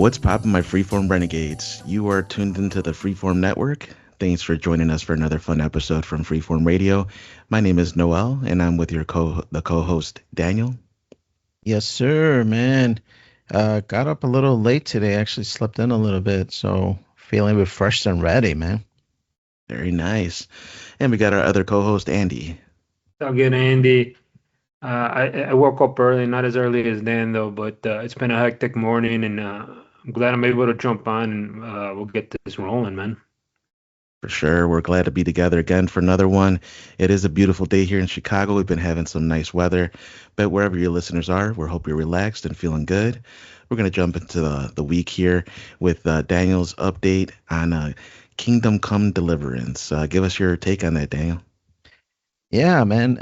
What's poppin', my Freeform Renegades? You are tuned into the Freeform Network. Thanks for joining us for another fun episode from Freeform Radio. My name is Noel, and I'm with the co-host Daniel. Yes, sir, man. Got up a little late today. Actually slept in a little bit, so feeling refreshed and ready, man. Very nice. And we got our other co-host Andy. Again, Andy. I woke up early, not as early as Dan though, but it's been a hectic morning, and I'm glad I'm able to jump on and we'll get this rolling, man. For sure, we're glad to be together again for another one. It is a beautiful day here in Chicago. We've been having some nice weather, but wherever your listeners are, we hope you're relaxed and feeling good. We're going to jump into the week here with Daniel's update on Kingdom Come Deliverance. Give us your take on that, Daniel. Yeah, man.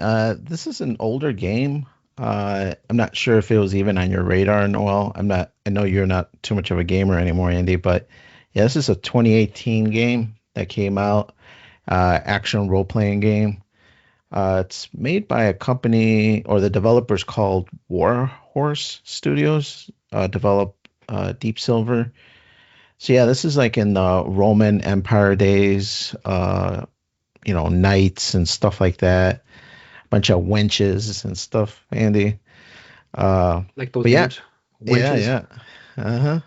This is an older game. I'm not sure if it was even on your radar, Noel. I'm not. I know you're not too much of a gamer anymore, Andy, but yeah, this is a 2018 game that came out. Action role-playing game. It's made by a company, or the developers called Warhorse Studios. Develop Deep Silver. So yeah, this is like in the Roman Empire days. Knights and stuff like that. Bunch of wenches and stuff, Andy. Like But those yeah, names, yeah, wenches. yeah. Uh-huh.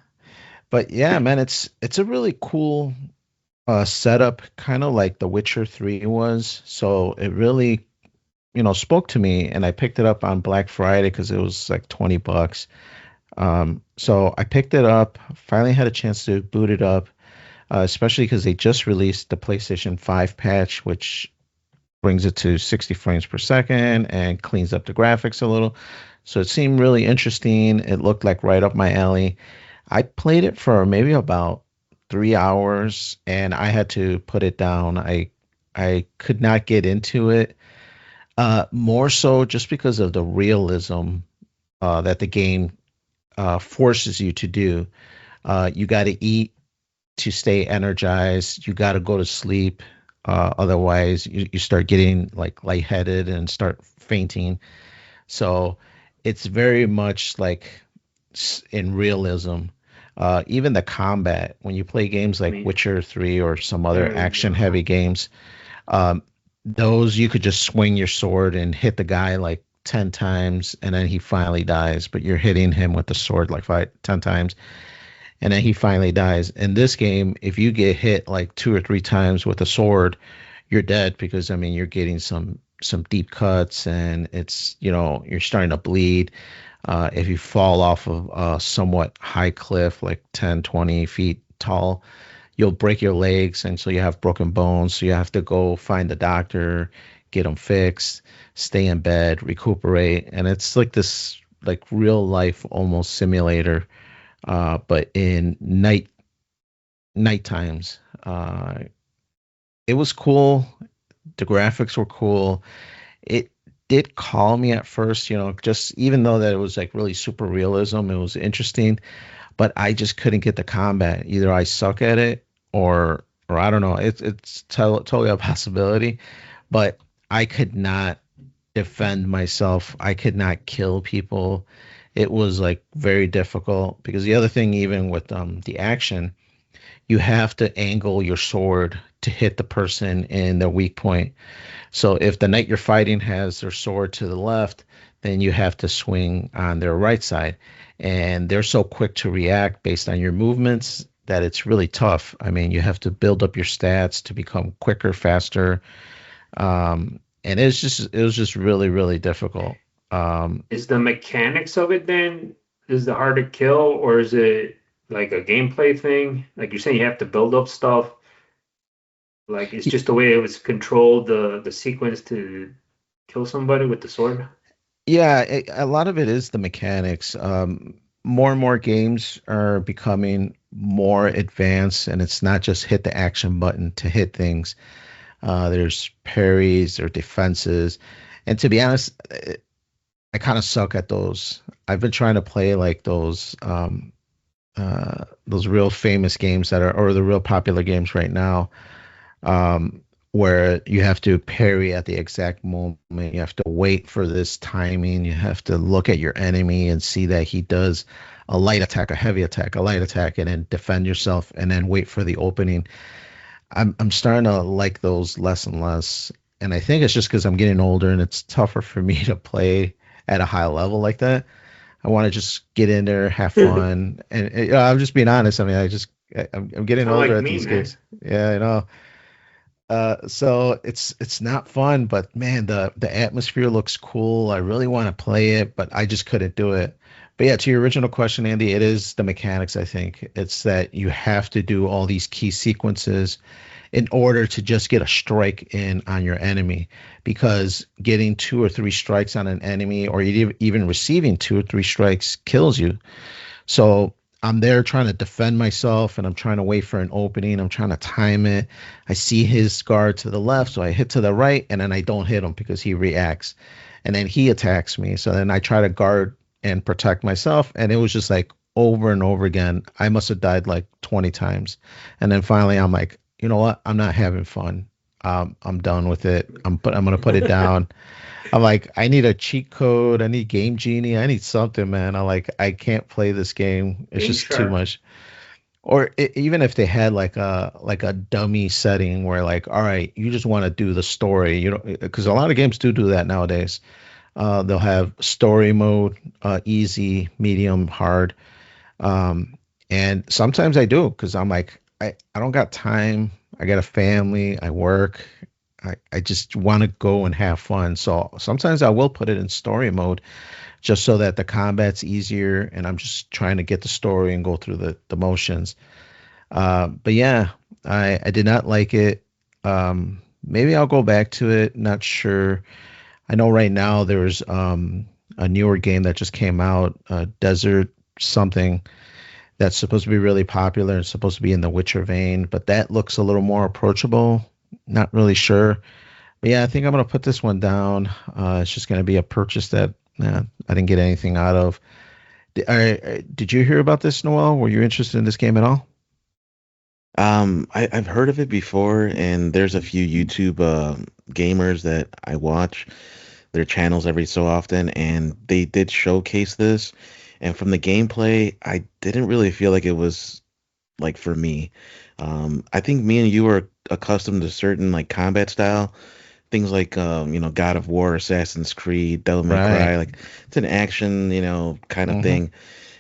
But yeah, man, it's a really cool setup, kind of like The Witcher 3 was. So it really, spoke to me, and I picked it up on Black Friday because it was like $20. So I picked it up, finally had a chance to boot it up, especially because they just released the PlayStation 5 patch, which brings it to 60 frames per second and cleans up the graphics a little. So it seemed really interesting. It looked like right up my alley. I played it for maybe about 3 hours and I had to put it down. I could not get into it. More so just because of the realism that the game forces you to do. You got to eat to stay energized. You got to go to sleep. Otherwise, you start getting like lightheaded and start fainting. So it's very much like in realism. Even the combat, when you play games I like mean, Witcher 3 or some other there we action go. heavy games, um, those you could just swing your sword and hit the guy like 10 times and then he finally dies, but you're hitting him with the sword like 10 times and then he finally dies. In this game, if you get hit like two or three times with a sword, you're dead because I mean you're getting some deep cuts and it's you're starting to bleed. If you fall off of a somewhat high cliff, like 10, 20 feet tall, you'll break your legs, and so you have broken bones. So you have to go find the doctor, get them fixed, stay in bed, recuperate, and it's like this like real life almost simulator, but in night times. It was cool. The graphics were cool. It did call me at first, just even though that it was like really super realism, it was interesting, but I just couldn't get the combat. Either I suck at it or I don't know. Totally a possibility, but I could not defend myself. I could not kill people. It was like very difficult because the other thing, even with the action, you have to angle your sword to hit the person in their weak point. So if the knight you're fighting has their sword to the left, then you have to swing on their right side. And they're so quick to react based on your movements that it's really tough. I mean, you have to build up your stats to become quicker, faster. And it was just really, really difficult. Um, Is the mechanics of it then is the hard to kill, or is it like a gameplay thing? Like you're saying, you have to build up stuff. Like it's just the way it was controlled, the sequence to kill somebody with the sword. Yeah, a lot of it is the mechanics. More and more games are becoming more advanced, and it's not just hit the action button to hit things. There's parries, there are defenses, and to be honest, I kind of suck at those. I've been trying to play like those real famous games that are, or the real popular games right now. Um, where you have to parry at the exact moment. You have to wait for this timing. You have to look at your enemy and see that he does a light attack, a heavy attack, a light attack, and then defend yourself and then wait for the opening. I'm starting to like those less and less. And I think it's just because I'm getting older and it's tougher for me to play at a high level like that. I want to just get in there, have fun, and I'm just being honest. I mean, I'm getting Sound older like at me, these man. games. Yeah, I know. So it's not fun, but man, the atmosphere looks cool. I really want to play it, but I just couldn't do it. But yeah, to your original question, Andy, it is the mechanics, I think. It's that you have to do all these key sequences in order to just get a strike in on your enemy, because getting two or three strikes on an enemy, or even receiving two or three strikes, kills you. So I'm there trying to defend myself and I'm trying to wait for an opening. I'm trying to time it. I see his guard to the left, so I hit to the right, and then I don't hit him because he reacts. And then he attacks me. So then I try to guard and protect myself. And it was just like over and over again. I must have died like 20 times. And then finally I'm like, you know what? I'm not having fun. I'm done with it. I'm gonna put it down. I'm like, I need a cheat code. I need Game Genie. I need something, man. I can't play this game. It's Game just too Shark. much. Or even if they had like a dummy setting where like, all right, you just want to do the story, you know, because a lot of games do that nowadays. They'll have story mode, easy, medium, hard. Um, and sometimes I do because I'm like, I don't got time. I got a family. I work. I just want to go and have fun. So sometimes I will put it in story mode just so that the combat's easier and I'm just trying to get the story and go through the motions. But yeah, I did not like it. Maybe I'll go back to it. Not sure. I know right now there's a newer game that just came out, Desert something, that's supposed to be really popular and supposed to be in the Witcher vein, but that looks a little more approachable. Not really sure. But yeah, I think I'm gonna put this one down. It's just gonna be a purchase that I didn't get anything out of. Did you hear about this, Noel? Were you interested in this game at all? I've heard of it before, and there's a few YouTube gamers that I watch their channels every so often, and they did showcase this. And from the gameplay, I didn't really feel like it was like for me. I think me and you are accustomed to certain like combat style things like God of War, Assassin's Creed, Devil May Right. Cry. Like it's an action, kind of Hmm. thing,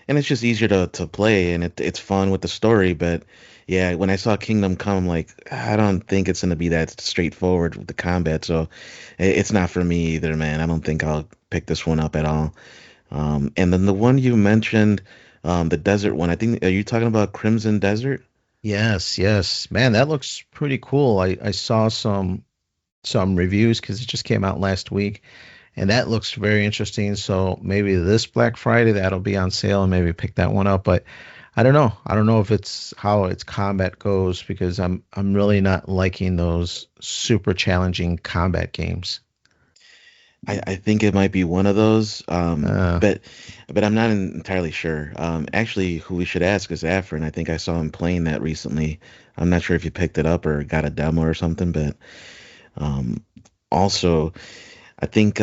and it's just easier to play, and it's fun with the story. But yeah, when I saw Kingdom Come, I'm like, I don't think it's gonna be that straightforward with the combat, so it's not for me either, man. I don't think I'll pick this one up at all. And then the one you mentioned, the desert one, I think, are you talking about Crimson Desert? Yes, yes. Man, that looks pretty cool. I saw some reviews because it just came out last week, and that looks very interesting. So maybe this Black Friday that'll be on sale and maybe pick that one up. But I don't know. I don't know if it's how its combat goes because I'm really not liking those super challenging combat games. I think it might be one of those, Uh, but I'm not entirely sure. Actually, who we should ask is Afrin. I think I saw him playing that recently. I'm not sure if you picked it up or got a demo or something, but um, also, I think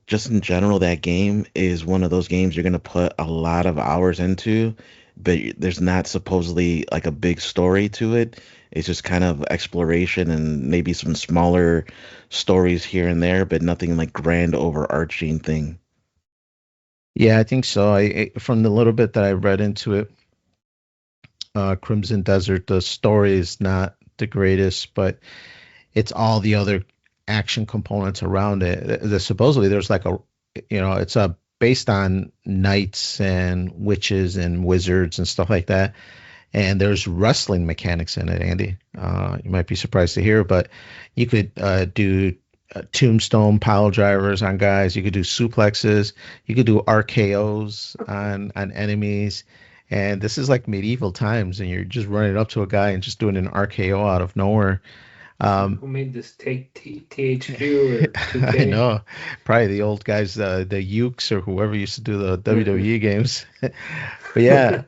just in general, that game is one of those games you're gonna put a lot of hours into, but there's not supposedly like a big story to it. It's just kind of exploration and maybe some smaller stories here and there, but nothing like grand overarching thing. yeah, I think so. From the little bit that I read into it, Crimson Desert, the story is not the greatest, but it's all the other action components around it. Supposedly there's like it's a based on knights and witches and wizards and stuff like that. And there's wrestling mechanics in it, Andy. You might be surprised to hear, but you could do tombstone pile drivers on guys. You could do suplexes. You could do RKO's on enemies. And this is like medieval times, and you're just running up to a guy and just doing an RKO out of nowhere. Um, Who made this? Take THQ or I 2K? know, probably the old guys, the Ukes or whoever used to do the WWE games. But yeah,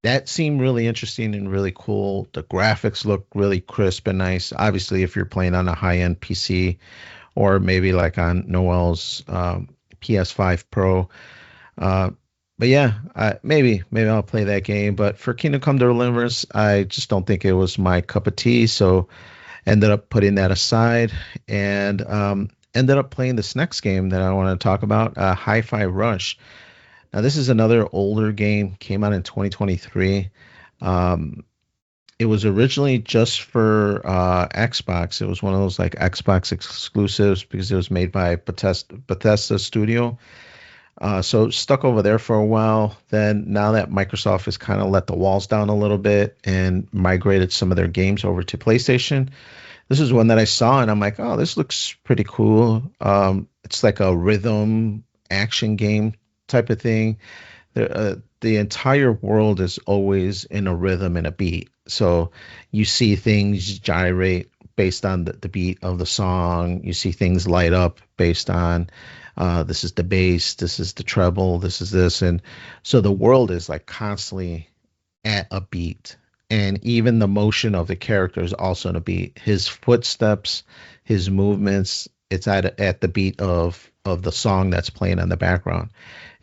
that seemed really interesting and really cool. The graphics look really crisp and nice. Obviously, if you're playing on a high-end PC or maybe like on Noel's PS5 Pro. Uh, but yeah, maybe I'll play that game. But for Kingdom Come Deliverance, I just don't think it was my cup of tea. So ended up putting that aside and ended up playing this next game that I want to talk about, Hi-Fi Rush. Now, this is another older game, came out in 2023. Um, it was originally just for Xbox. It was one of those like Xbox exclusives because it was made by Bethesda Studio. So stuck over there for a while. Then now that Microsoft has kind of let the walls down a little bit and migrated some of their games over to PlayStation, this is one that I saw and I'm like, oh, this looks pretty cool. It's like a rhythm action game type of thing. The entire world is always in a rhythm and a beat. So you see things gyrate based on the beat of the song. You see things light up based on this is the bass, this is the treble, this is this. And so the world is like constantly at a beat. And even the motion of the character is also on a beat. His footsteps, his movements, it's at the beat of the song that's playing in the background.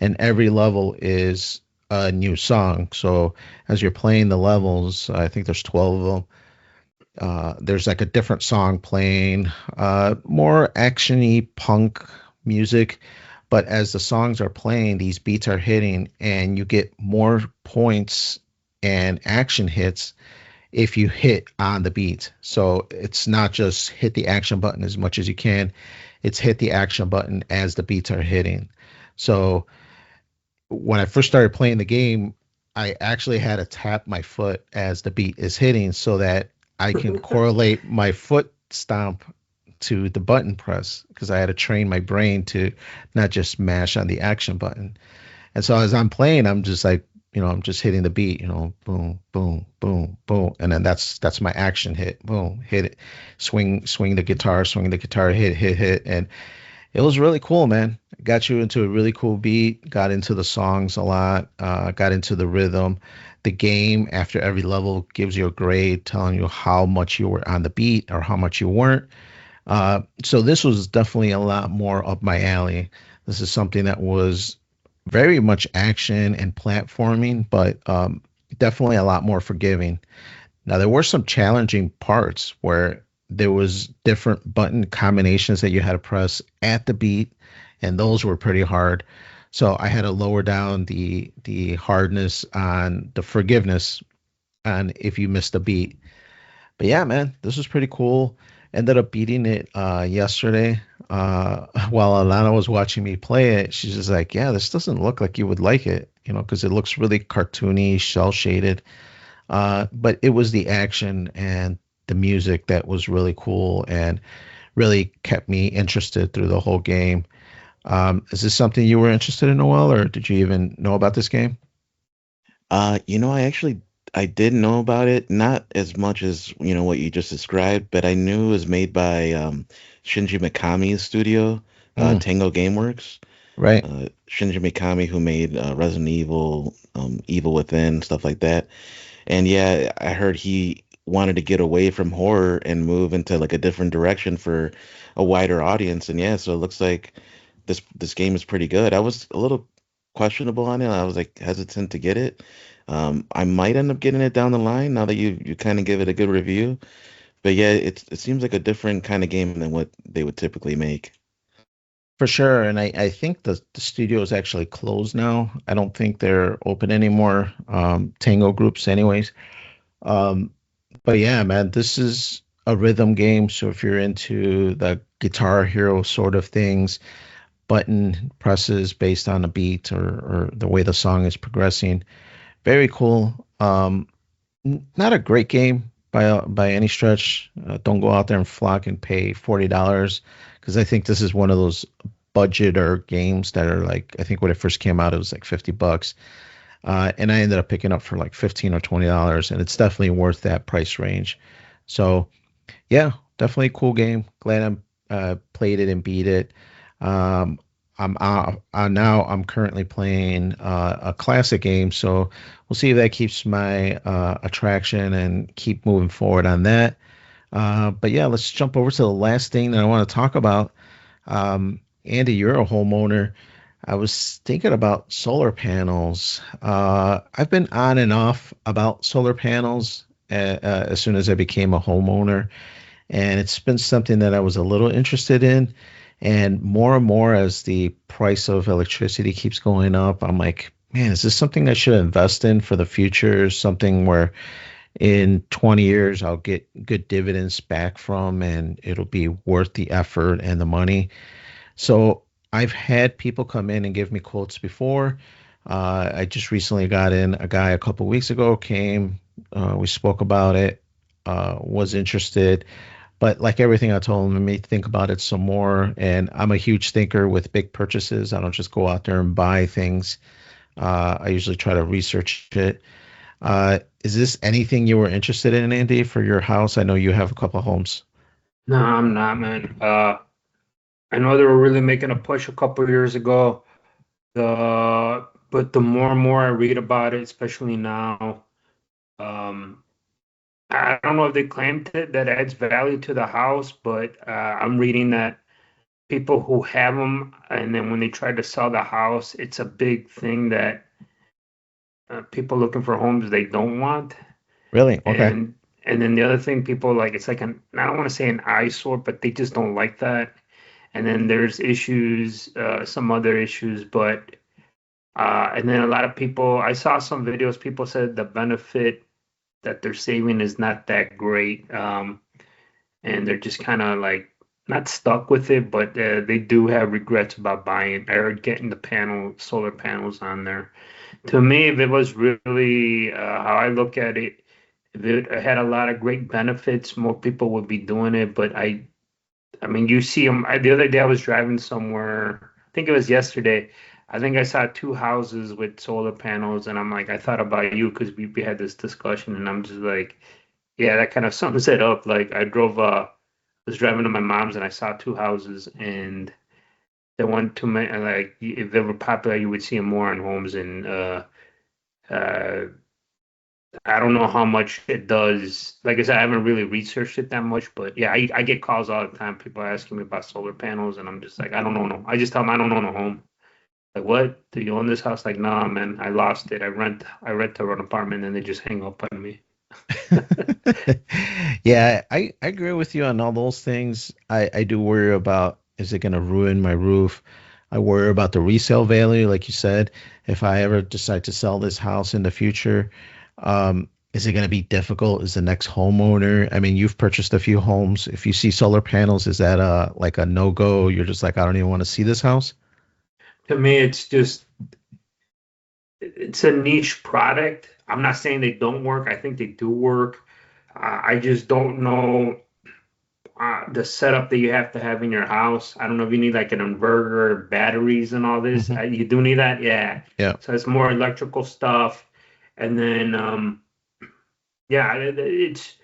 And every level is a new song. So as you're playing the levels, I think there's 12 of them. There's like a different song playing, more actiony punk music. But as the songs are playing, these beats are hitting, and you get more points and action hits if you hit on the beat. So it's not just hit the action button as much as you can, it's hit the action button as the beats are hitting. So when I first started playing the game, I actually had to tap my foot as the beat is hitting so that I can correlate my foot stomp to the button press because I had to train my brain to not just mash on the action button. And so as I'm playing, I'm just like, I'm just hitting the beat, boom, boom, boom, boom, and then that's my action hit. Boom, hit it, swing the guitar, hit, and it was really cool, man. It got you into a really cool beat, got into the songs a lot, got into the rhythm. The game, after every level, gives you a grade telling you how much you were on the beat or how much you weren't. So this was definitely a lot more up my alley. This is something that was very much action and platforming, but definitely a lot more forgiving. Now, there were some challenging parts where there was different button combinations that you had to press at the beat, and those were pretty hard. So I had to lower down the hardness on the forgiveness on if you missed a beat. But yeah, man, this was pretty cool. Ended up beating it yesterday. While Alana was watching me play it, she's just like, "Yeah, this doesn't look like you would like it, because it looks really cartoony, cel shaded." But it was the action and the music that was really cool and really kept me interested through the whole game. Is this something you were interested in, Noel, or did you even know about this game? I did know about it, not as much as, what you just described, but I knew it was made by Shinji Mikami's studio, Mm, Tango Gameworks. right. Shinji Mikami, who made Resident Evil, Evil Within, stuff like that. And yeah, I heard he wanted to get away from horror and move into like a different direction for a wider audience. And yeah, so it looks like this game is pretty good. I was a little questionable on it. I was like hesitant to get it. I might end up getting it down the line now that you kind of give it a good review. But yeah, it seems like a different kind of game than what they would typically make. For sure. And I think the studio is actually closed now. I don't think they're open anymore. Tango groups, anyways. Um, but yeah, man, this is a rhythm game. So if you're into the Guitar Hero sort of things, button presses based on a beat or the way the song is progressing, very cool. Not a great game by any stretch. Don't go out there and flock and pay $40 because I think this is one of those budget or games that are like I think when it first came out it was like $50, and I ended up picking up for like $15 or $20, and it's definitely worth that price range. So yeah, definitely a cool game. Glad I played it and beat it. Um, now I'm currently playing a classic game, so we'll see if that keeps my attraction and keep moving forward on that. But yeah, let's jump over to the last thing that I want to talk about. Andy, you're a homeowner. I was thinking about solar panels. I've been on and off about solar panels as soon as I became a homeowner, and it's been something that I was a little interested in. And more as the price of electricity keeps going up, I'm like, man, is this something I should invest in for the future? Something where in 20 years I'll get good dividends back from, and it'll be worth the effort and the money. So I've had people come in and give me quotes before. I just recently got in a guy a couple weeks ago came. We spoke about it. Was interested, but like everything I told him, it made me think about it some more. And I'm a huge thinker with big purchases. I don't just go out there and buy things. I usually try to research it. Is this anything you were interested in, Andy, for your house? I know you have a couple homes. No, I'm not, man. I know they were really making a push a couple of years ago. But the more and more I read about it, especially now, um, I don't know if they claimed it that adds value to the house, but I'm reading that people who have them, and then when they try to sell the house, it's a big thing that people looking for homes they don't want. Really? Okay. And and then the other thing people like, it's like I don't want to say an eyesore, but they just don't like that. And then there's issues, some other issues, but and then a lot of people, I saw some videos, people said the benefit that they're saving is not that great. And they're just kind of like not stuck with it, but they do have regrets about buying or getting the solar panels on there. To me, if it was really how I look at it, if it had a lot of great benefits, more people would be doing it. But I mean, you see them. The other day I was driving somewhere, I think it was yesterday. I think I saw two houses with solar panels, and I'm like, I thought about you because we had this discussion, and I'm just like, yeah, that kind of sums it up. Like was driving to my mom's, and I saw two houses, and they went to my like, if they were popular, you would see them more in homes, and uh, I don't know how much it does. Like I said, I haven't really researched it that much, but yeah, I get calls all the time. People asking me about solar panels, and I'm just like, I don't know. No. I just tell them I don't own a home. Like, what? Do you own this house? Like, nah, man, I lost it. I rent to an apartment, and they just hang up on me. Yeah, I agree with you on all those things. I do worry about, is it going to ruin my roof? I worry about the resale value, like you said. If I ever decide to sell this house in the future, is it going to be difficult? Is the next homeowner? I mean, you've purchased a few homes. If you see solar panels, is that like a no-go? You're just like, I don't even want to see this house? To me, it's a niche product. I'm not saying they don't work. I think they do work. I just don't know the setup that you have to have in your house. I don't know if you need like an inverter, batteries, and all this. Hmm. You do need that, yeah. Yeah. So it's more electrical stuff, and then yeah, it's.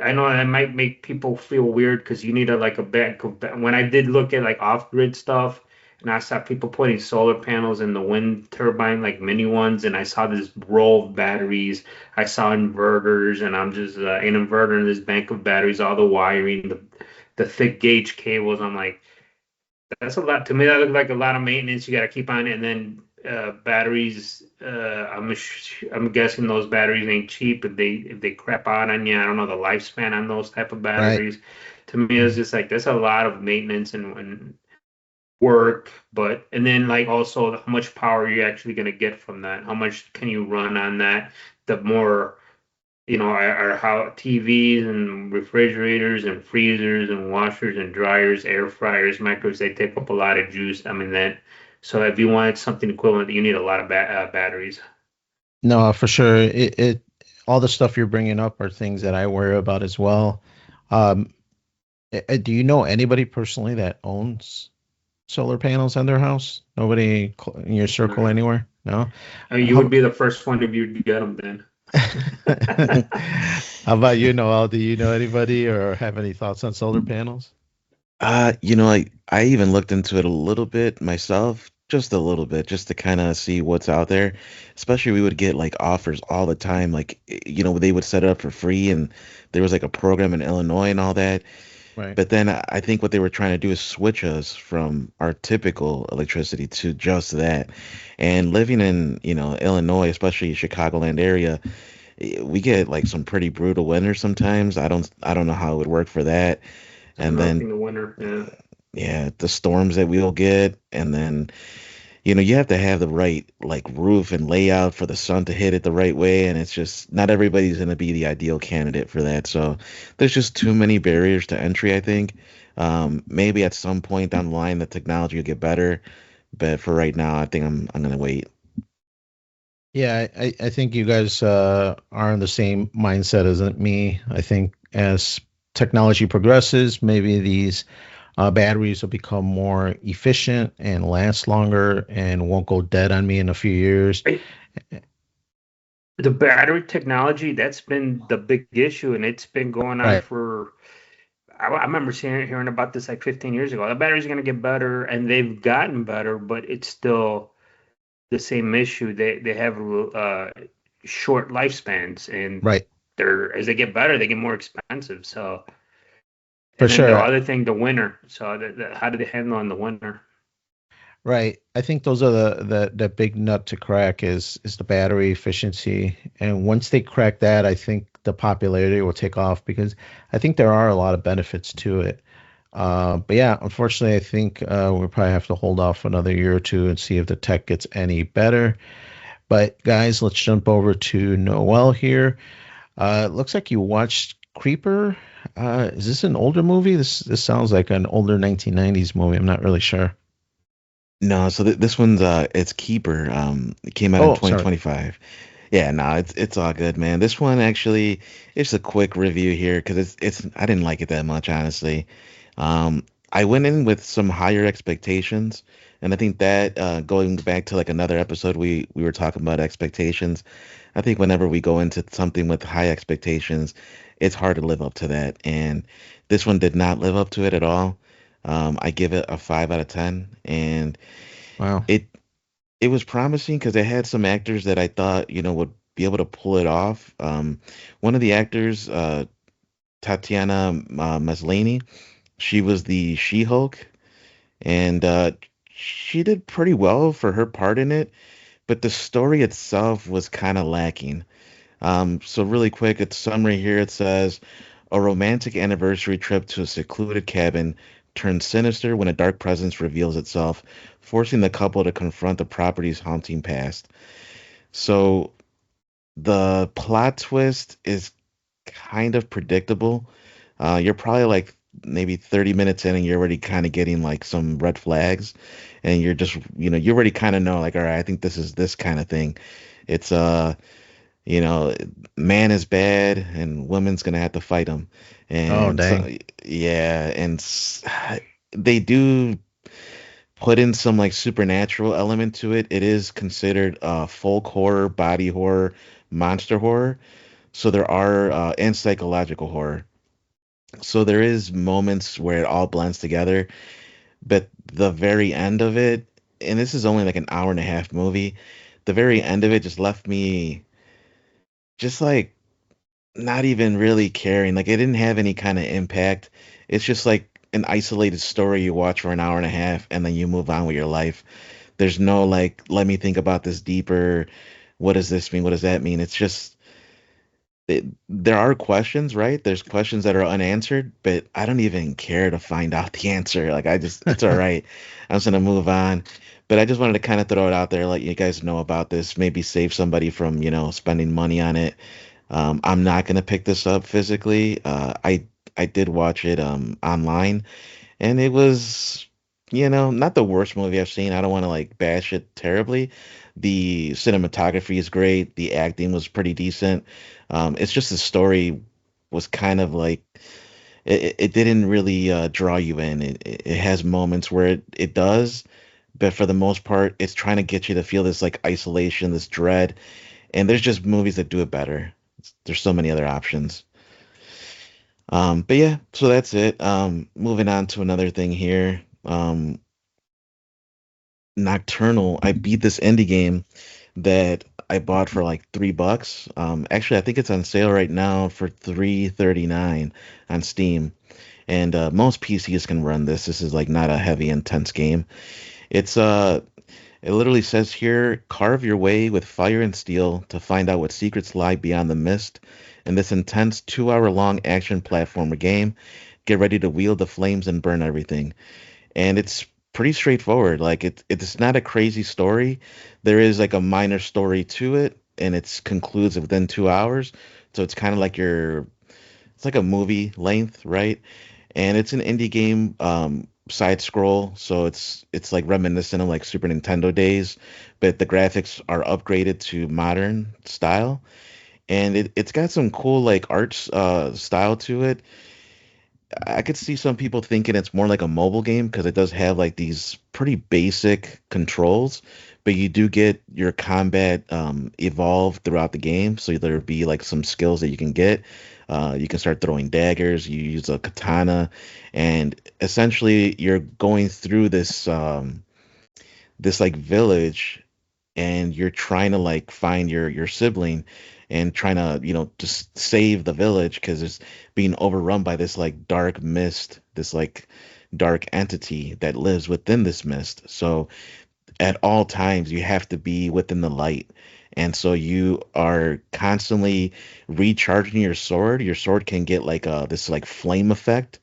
I know that might make people feel weird because you need like a back. When I did look at like off-grid stuff, and I saw people putting solar panels in the wind turbine, like mini ones, and I saw this row of batteries. I saw inverters, and I'm just an inverter in this bank of batteries, all the wiring, the thick gauge cables. I'm like, that's a lot to me. That looked like a lot of maintenance you got to keep on, and then batteries. I'm guessing those batteries ain't cheap. If they crap out on you, I don't know the lifespan on those type of Right. batteries. To me, it's just like there's a lot of maintenance and work, but and then like also how much power you're actually gonna get from that. How much can you run on that? The more are how TVs and refrigerators and freezers and washers and dryers, air fryers, microwaves, they take up a lot of juice. I mean that. So if you wanted something equivalent, you need a lot of batteries. No, for sure. All the stuff you're bringing up are things that I worry about as well. Um, do you know anybody personally that owns solar panels on their house? Nobody in your circle Uh, anywhere? No? you would How, be the first one if you get them then. how about you, Noel? Do you know anybody or have any thoughts on solar panels? I even looked into it a little bit myself, just a little bit, just to kind of see what's out there. Especially we would get like offers all the time, like they would set it up for free, and there was like a program in Illinois and all that. Right. But then I think what they were trying to do is switch us from our typical electricity to just that. And living in, Illinois, especially Chicagoland area, we get like some pretty brutal winters sometimes. I don't know how it would work for that. It's And rough then in the winter. Yeah. yeah, the storms that we'll get, and then you have to have the right like roof and layout for the sun to hit it the right way, and it's just not everybody's going to be the ideal candidate for that. So there's just too many barriers to entry, I think. Maybe at some point down the line, the technology will get better, but for right now, I think I'm going to wait. Yeah, I think you guys are in the same mindset as me. I think as technology progresses, maybe these batteries will become more efficient and last longer and won't go dead on me in a few years. The battery technology, that's been the big issue, and it's been going on Right, for. I remember hearing about this like 15 years ago. The batteries are going to get better, and they've gotten better, but it's still the same issue. They have short lifespans, and right, they're as they get better, they get more expensive. So, for and then the sure. other thing, the winter. So, how do they handle in the winter? Right. I think those are the big nut to crack is the battery efficiency. And once they crack that, I think the popularity will take off because I think there are a lot of benefits to it. But yeah, unfortunately, I think we'll probably have to hold off another year or two and see if the tech gets any better. But guys, let's jump over to Noel here. It looks like you watched Creeper. Is this an older movie? This sounds like an older 1990s movie. I'm not really sure. No, so this one's it's Keeper. It came out in Oh, sorry. 2025. Yeah, no, it's all good, man. This one actually, it's a quick review here because it's I didn't like it that much, honestly. I went in with some higher expectations, and I think that going back to like another episode we were talking about expectations. I think whenever we go into something with high expectations, it's hard to live up to that, and this one did not live up to it at all. I give it a 5 out of 10, and Wow. it it was promising because it had some actors that I thought, would be able to pull it off. One of the actors, Tatiana Maslany, she was the She-Hulk, and she did pretty well for her part in it, but the story itself was kind of lacking. So really quick, its summary here, it says a romantic anniversary trip to a secluded cabin turns sinister when a dark presence reveals itself, forcing the couple to confront the property's haunting past. So the plot twist is kind of predictable. You're probably like maybe 30 minutes in and you're already kind of getting like some red flags, and you're just, you already kind of know like, all right, I think this is this kind of thing. It's you know, man is bad and woman's gonna have to fight him. Oh, And dang. so, yeah, and they do put in some like supernatural element to it. It is considered folk horror, body horror, monster horror. So there are and psychological horror. So there is moments where it all blends together, but the very end of it, and this is only like an hour and a half movie, the very end of it just left me just like not even really caring. Like it didn't have any kind of impact. It's just like an isolated story you watch for an hour and a half and then you move on with your life. There's no like, let me think about this deeper. What does this mean? What does that mean? It's just there are questions, right? There's questions that are unanswered, but I don't even care to find out the answer. Like I just, it's all right. I'm just gonna move on. But I just wanted to kind of throw it out there, let you guys know about this. Maybe save somebody from, spending money on it. I'm not gonna pick this up physically. I did watch it online, and it was, not the worst movie I've seen. I don't want to like bash it terribly. The cinematography is great. The acting was pretty decent. It's just the story was kind of like it didn't really draw you in. It has moments where it does, but for the most part, it's trying to get you to feel this like isolation, this dread. And there's just movies that do it better. There's so many other options. But yeah, so that's it. Moving on to another thing here. Nocturnal. I beat this indie game that I bought for like $3. Actually, I think it's on sale right now for 3.39 on Steam. And most PCs can run this. This is like not a heavy, intense game. It's it literally says here, carve your way with fire and steel to find out what secrets lie beyond the mist. In this intense 2 hour long action platformer game, get ready to wield the flames and burn everything. And it's pretty straightforward. Like it's not a crazy story. There is like a minor story to it, and it's concludes within 2 hours. So it's kind of like it's like a movie length, right? And it's an indie game, side scroll, so it's like reminiscent of like Super Nintendo days, but the graphics are upgraded to modern style, and it's got some cool like arts style to it. I could see some people thinking it's more like a mobile game because it does have like these pretty basic controls, but you do get your combat evolve throughout the game. So there'll be like some skills that you can get. You can start throwing daggers, you use a katana, and essentially you're going through this like village, and you're trying to like find your sibling and trying to just save the village because it's being overrun by this like dark mist, this like dark entity that lives within this mist. So at all times you have to be within the light, and so you are constantly recharging your sword. Your sword can get like this like flame effect,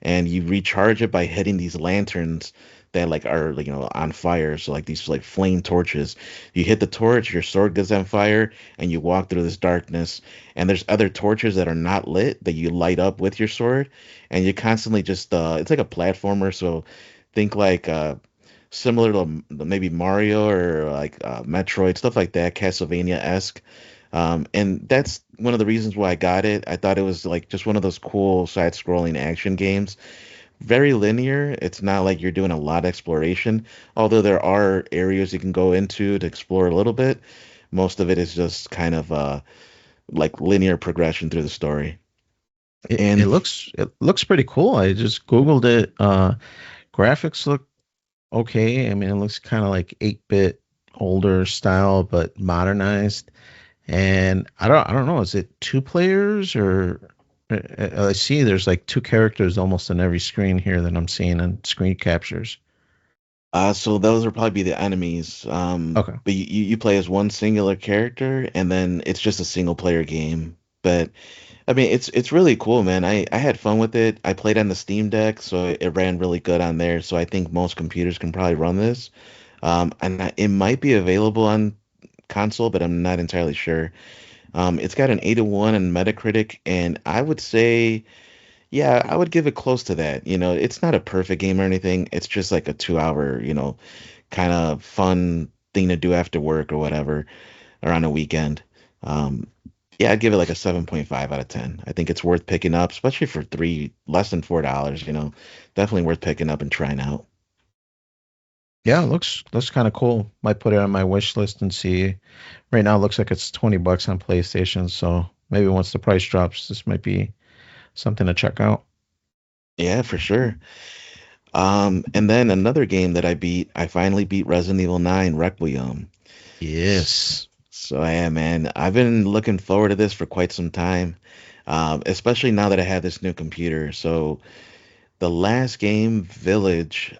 and you recharge it by hitting these lanterns that like are like, on fire. So like these like flame torches. You hit the torch, your sword goes on fire, and you walk through this darkness. And there's other torches that are not lit that you light up with your sword, and you constantly just it's like a platformer. So think like similar to maybe Mario or like Metroid, stuff like that, Castlevania-esque. And that's one of the reasons why I got it. I thought it was like just one of those cool side-scrolling action games. Very linear. It's not like you're doing a lot of exploration, although there are areas you can go into to explore a little bit. Most of it is just kind of like linear progression through the story. It And looks pretty cool. I just googled it. Graphics look okay. I mean, it looks kind of like 8-bit older style, but modernized. And I don't know. Is it two players or I see there's like two characters almost on every screen here that I'm seeing on screen captures. so those will probably be the enemies. Okay. But you play as one singular character, and then it's just a single player game. But I mean, it's really cool, man. I had fun with it. I played on the Steam Deck, so it ran really good on there. So I think most computers can probably run this. It might be available on console, but I'm not entirely sure. It's got an 8 to 1 on Metacritic, and I would say, yeah, I would give it close to that. It's not a perfect game or anything. It's just like a 2 hour, kind of fun thing to do after work or whatever, or on a weekend. Um, yeah, I'd give it like a 7.5 out of 10. I think it's worth picking up, especially for less than $4, definitely worth picking up and trying out. Yeah, it looks kind of cool. Might put it on my wish list and see. Right now, it looks like it's $20 on PlayStation. So maybe once the price drops, this might be something to check out. Yeah, for sure. And then another game that I finally beat Resident Evil 9 Requiem. Yes. So yeah, man, I've been looking forward to this for quite some time, especially now that I have this new computer. So the last game, Village,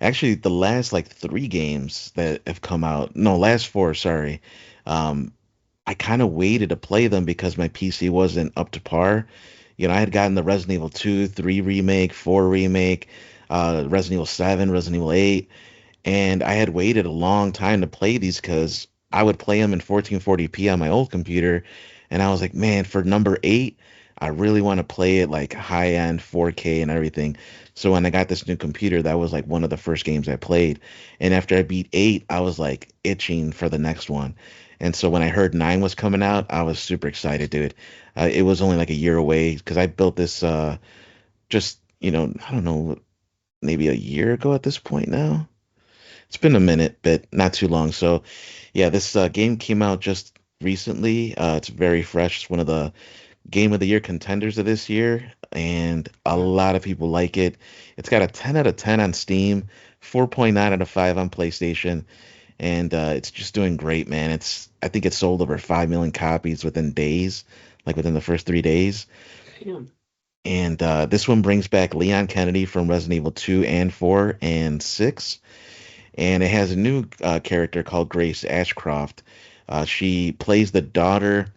actually the last like three games that have come out, no, last four, sorry. Um, I kind of waited to play them because my PC wasn't up to par. I had gotten the Resident Evil 2, 3 remake, 4 remake, Resident Evil 7, Resident Evil 8, and I had waited a long time to play these because I would play them in 1440p on my old computer, and I was like, man, for number 8, I really want to play it like high end 4K and everything. So when I got this new computer, that was like one of the first games I played. And after I beat 8, I was like itching for the next one. And so when I heard 9 was coming out, I was super excited, dude. It was only like a year away because I built this just, I don't know, maybe a year ago at this point now. It's been a minute, but not too long. So, yeah, this game came out just recently. It's very fresh. It's one of the game of the year contenders of this year, and a lot of people like it. It's got a 10 out of 10 on Steam, 4.9 out of 5 on PlayStation, and it's just doing great, man. I think it sold over 5 million copies within days, like within the first 3 days. Damn. And this one brings back Leon Kennedy from Resident Evil 2 and 4 and 6. And it has a new character called Grace Ashcroft. She plays the daughter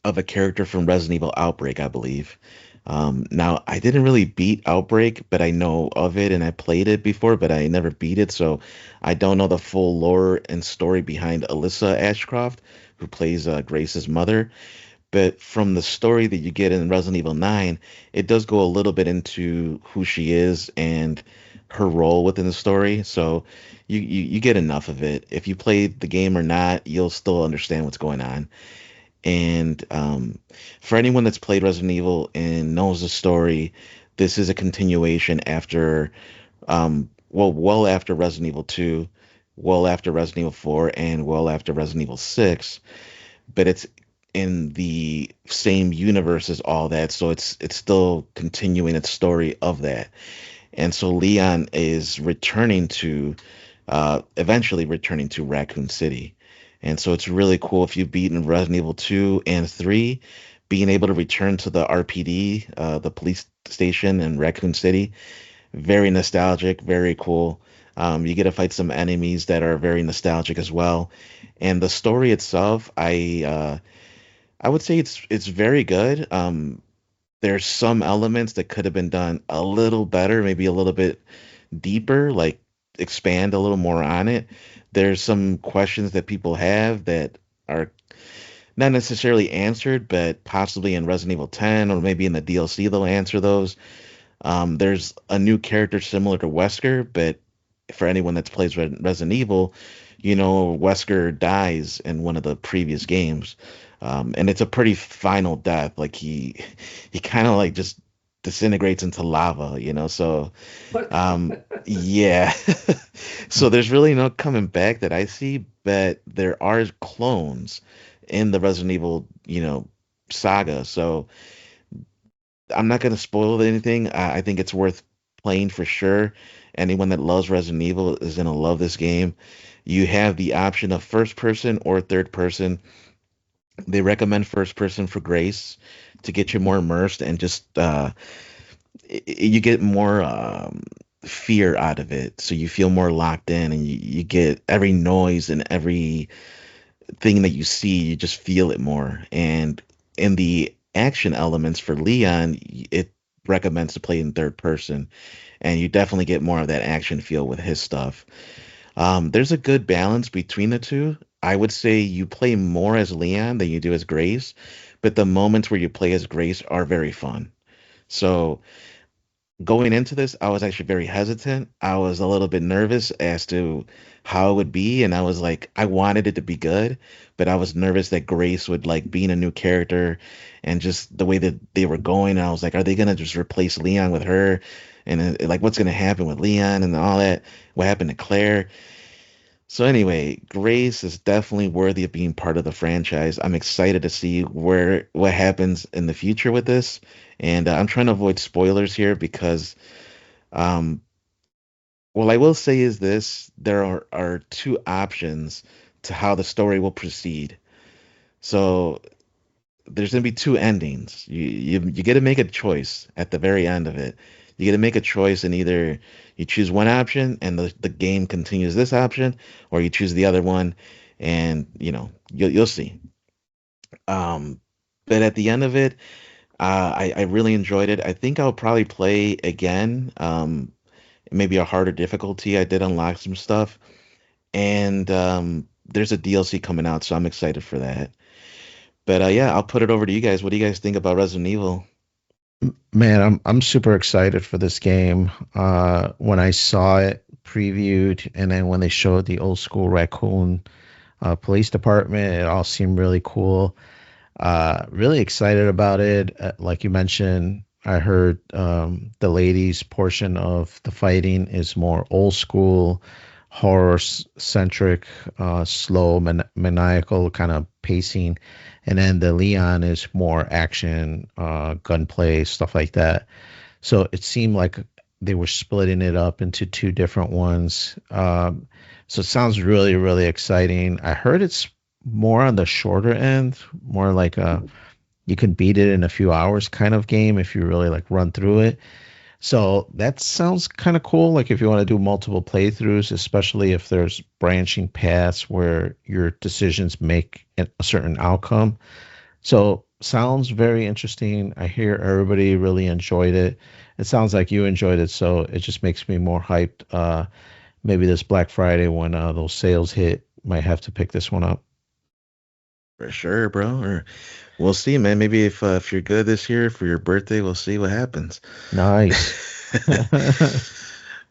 of a character from Resident Evil Outbreak, I believe. Now, I didn't really beat Outbreak, but I know of it and I played it before, but I never beat it. So I don't know the full lore and story behind Alyssa Ashcroft, who plays Grace's mother. But from the story that you get in Resident Evil 9, it does go a little bit into who she is and her role within the story. So you get enough of it. If you played the game or not, you'll still understand what's going on. And for anyone that's played Resident Evil and knows the story, this is a continuation after, well after Resident Evil 2, well after Resident Evil 4, and well after Resident Evil 6. But it's in the same universe as all that, so it's still continuing its story of that. And so Leon is returning to, eventually returning to Raccoon City. And so it's really cool if you've beaten Resident Evil 2 and 3, being able to return to the RPD, the police station in Raccoon City. Very nostalgic, very cool. You get to fight some enemies that are very nostalgic as well. And the story itself, I would say it's very good. There's some elements that could have been done a little better, maybe a little bit deeper, like expand a little more on it. There's some questions that people have that are not necessarily answered, but possibly in Resident Evil 10 or maybe in the DLC they'll answer those. There's a new character similar to Wesker, but for anyone that's plays Resident Evil, Wesker dies in one of the previous games. And it's a pretty final death. Like he kind of like just disintegrates into lava, So, What? yeah. So there's really no coming back that I see, but there are clones in the Resident Evil, saga. So I'm not going to spoil anything. I think it's worth playing for sure. Anyone that loves Resident Evil is going to love this game. You have the option of first person or third person. They recommend first person for Grace to get you more immersed and just you get more fear out of it. So you feel more locked in and you get every noise and every thing that you see, you just feel it more. And in the action elements for Leon, it recommends to play in third person, and you definitely get more of that action feel with his stuff. There's a good balance between the two. I would say you play more as Leon than you do as Grace, but the moments where you play as Grace are very fun. So going into this, I was actually very hesitant. I was a little bit nervous as to how it would be, and I was like, I wanted it to be good, but I was nervous that Grace would like being a new character and just the way that they were going. And I was like, are they gonna just replace Leon with her? And like, what's gonna happen with Leon and all that? What happened to Claire? So anyway, Grace is definitely worthy of being part of the franchise. I'm excited to see what happens in the future with this, and I'm trying to avoid spoilers here because, um, well, I will say is this: there are two options to how the story will proceed. So there's gonna be two endings. You get to make a choice at the very end of it. You get to make a choice, and either you choose one option and the game continues this option, or you choose the other one, and you'll see. Um, but at the end of it, I really enjoyed it. I think I'll probably play again. Maybe a harder difficulty. I did unlock some stuff, and there's a DLC coming out, so I'm excited for that. But yeah, I'll put it over to you guys. What do you guys think about Resident Evil? Man, I'm super excited for this game. When I saw it previewed, and then when they showed the old school Raccoon police department, it all seemed really cool. Really excited about it. Like you mentioned, I heard the ladies' portion of the fighting is more old school, horror centric, slow, maniacal kind of pacing, and then the Leon is more action, gunplay, stuff like that. So it seemed like they were splitting it up into two different ones. So it sounds really, really exciting. I heard it's more on the shorter end, more like a you can beat it in a few hours kind of game if you really like run through it. So that sounds kind of cool. Like if you want to do multiple playthroughs, especially if there's branching paths where your decisions make a certain outcome. So sounds very interesting. I hear everybody really enjoyed it. It sounds like you enjoyed it, so it just makes me more hyped. Maybe this Black Friday when those sales hit, might have to pick this one up. For sure, bro. Or we'll see, man. Maybe if you're good this year for your birthday, we'll see what happens. Nice.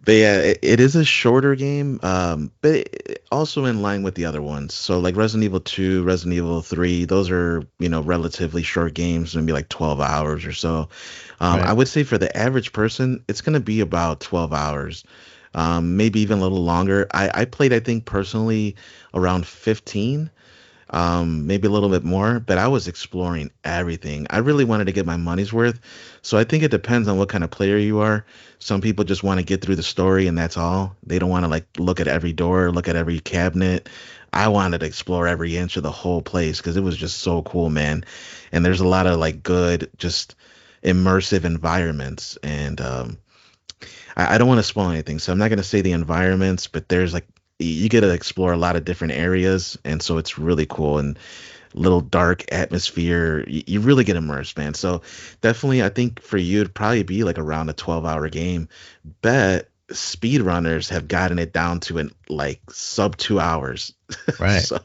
But yeah, it is a shorter game, but also in line with the other ones. So like Resident Evil 2, Resident Evil 3, those are, relatively short games, maybe like 12 hours or so. I Right. would say for the average person, it's going to be about 12 hours, maybe even a little longer. I played, I think personally, around 15, maybe a little bit more, but I was exploring everything. I really wanted to get my money's worth. So I think it depends on what kind of player you are. Some people just want to get through the story and that's all. They don't want to like look at every door, look at every cabinet. I wanted to explore every inch of the whole place because it was just so cool, man. And there's a lot of like good, just immersive environments. And I don't want to spoil anything, so I'm not going to say the environments, but there's like you get to explore a lot of different areas, and so it's really cool and little dark atmosphere. You really get immersed, man. So definitely, I think for you, it'd probably be like around a 12-hour game. But speedrunners have gotten it down to in like sub 2 hours. Right. so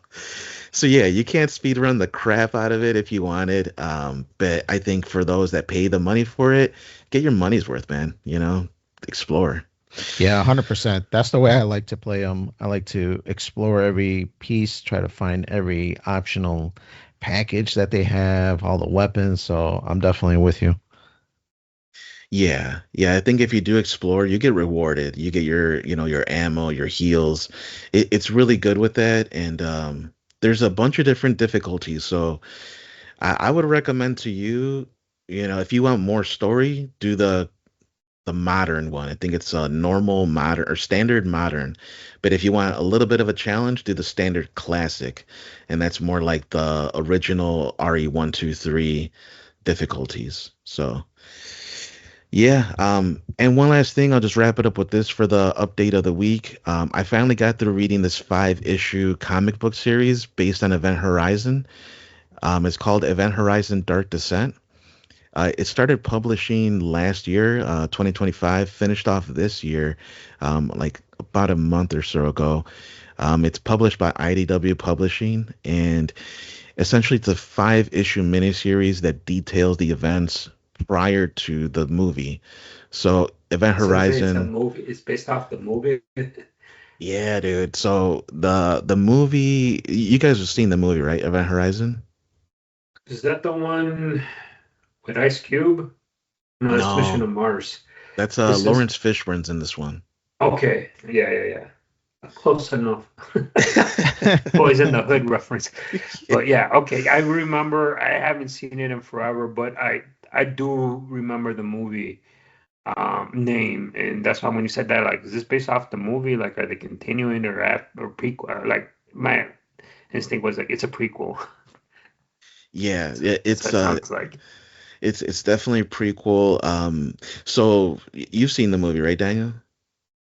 so yeah, you can't speedrun the crap out of it if you wanted. But I think for those that pay the money for it, get your money's worth, man. Explore. Yeah, 100%. That's the way I like to play them. I like to explore every piece, try to find every optional package that they have, all the weapons. So I'm definitely with you. Yeah, yeah. I think if you do explore, you get rewarded. You get your ammo, your heals. It's really good with that, and there's a bunch of different difficulties. So I would recommend to you, if you want more story, do the modern one. I think it's a normal modern or standard modern. But if you want a little bit of a challenge, do the standard classic, and that's more like the original RE123 difficulties. So. Yeah, and one last thing, I'll just wrap it up with this for the update of the week. I finally got through reading this 5-issue comic book series based on Event Horizon. It's called Event Horizon Dark Descent. It started publishing last year, 2025, finished off this year, like about a month or so ago. It's published by IDW Publishing, and essentially it's a 5-issue miniseries that details the events prior to the movie. So Event So it's a Horizon, movie. It's based off the movie. yeah, dude. So the movie, you guys have seen the movie, right? Event Horizon? Is that the one with Ice Cube? No, it's Mission No, to Mars. that's This is Lawrence Fishburne's in this one. okay. Yeah, yeah, yeah. Close enough. Boys in the Hood reference. But yeah, okay. I remember. I haven't seen it in forever, but I do remember the movie name, and that's why when you said that, like, is this based off the movie? Like, are they continuing or prequel? Like, my instinct was like, it's a prequel. Yeah, So it sounds like. it's definitely a prequel. So you've seen the movie, right, Daniel?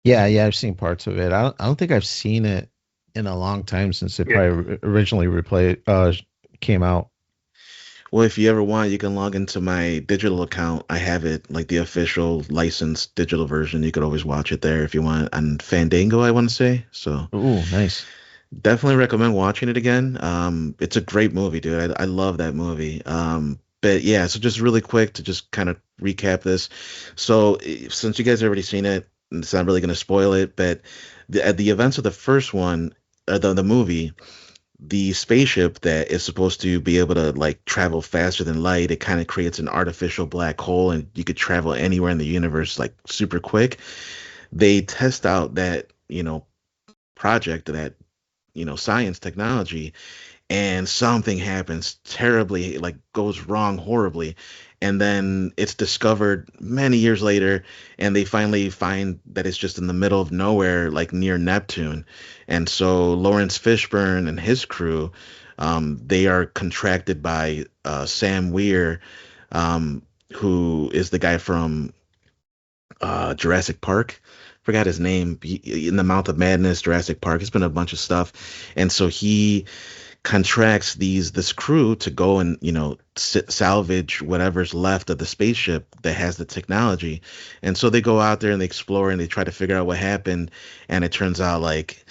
Yeah, yeah, I've seen parts of it. I don't think I've seen it in a long time since it Yeah. probably originally came out. Well, if you ever want, you can log into my digital account. I have it, like the official licensed digital version. You could always watch it there if you want. On Fandango, I want to say. So Ooh, nice. definitely recommend watching it again. It's a great movie, dude. I love that movie. But yeah, so just really quick to just kind of recap this. So since you guys have already seen it, it's not really going to spoil it, but at the events of the first one, the movie, the spaceship that is supposed to be able to like travel faster than light, it kind of creates an artificial black hole, and you could travel anywhere in the universe like super quick. They test out that project, that science technology, and something happens terribly, like goes wrong horribly, and then it's discovered many years later, and they finally find that it's just in the middle of nowhere, like near Neptune. And so Lawrence Fishburne and his crew, they are contracted by Sam Weir, um, who is the guy from Jurassic Park. Forgot his name. In the Mouth of Madness, Jurassic Park. It's been a bunch of stuff, and so he contracts this crew to go and salvage whatever's left of the spaceship that has the technology. And so they go out there and they explore and they try to figure out what happened, and it turns out like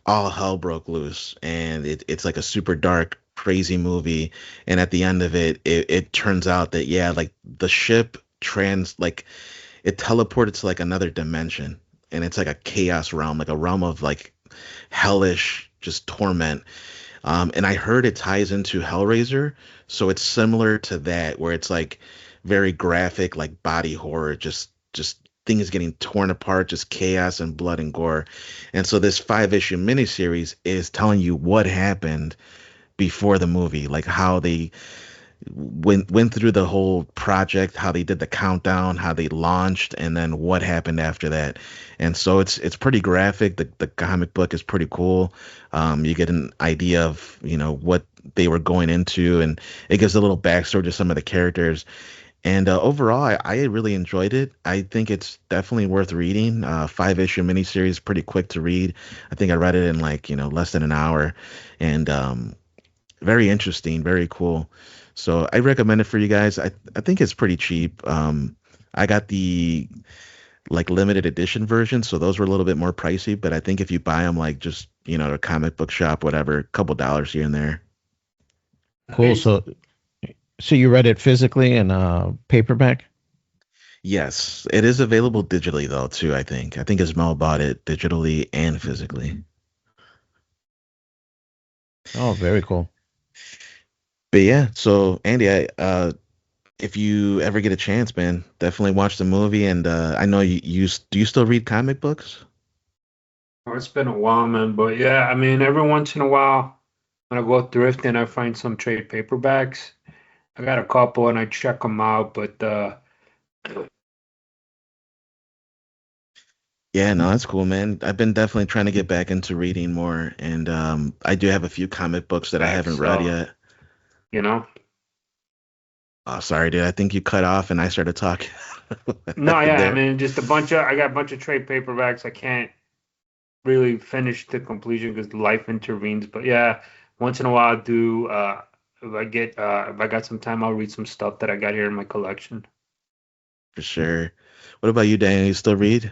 all hell broke loose, and it's like a super dark crazy movie. And at the end of it turns out that, yeah, like the ship it teleported to like another dimension, and it's like a chaos realm, like a realm of like hellish just torment. And I heard it ties into Hellraiser, so it's similar to that, where it's like very graphic, like body horror, just things getting torn apart, just chaos and blood and gore. And so this 5-issue miniseries is telling you what happened before the movie, like how they went through the whole project, how they did the countdown, how they launched, and then what happened after that. And so it's pretty graphic. The comic book is pretty cool. You get an idea of what they were going into, and it gives a little backstory to some of the characters. And overall, I really enjoyed it. I think it's definitely worth reading. 5-issue miniseries, pretty quick to read. I think I read it in like less than an hour, and very interesting, very cool. So I recommend it for you guys. I think it's pretty cheap. I got the like limited edition version, so those were a little bit more pricey. But I think if you buy them like just a comic book shop, whatever, a couple dollars here and there. Cool. So you read it physically and paperback? Yes, it is available digitally though too. I think Ismail bought it digitally and physically. Oh, very cool. But yeah, so Andy, if you ever get a chance, man, definitely watch the movie. And I know do you still read comic books? Oh, it's been a while, man, but yeah, I mean, every once in a while, when I go thrifting, I find some trade paperbacks. I got a couple and I check them out, but Yeah, no, that's cool, man. I've been definitely trying to get back into reading more, and I do have a few comic books that I back, haven't read so yet. you know. Oh, sorry, dude. I think you cut off and I started talking No, yeah, I there. mean, I got a bunch of trade paperbacks. I can't really finish the completion because life intervenes. But yeah, once in a while, I do. If I got some time, I'll read some stuff that I got here in my collection. For sure. What about you, Dan? You still read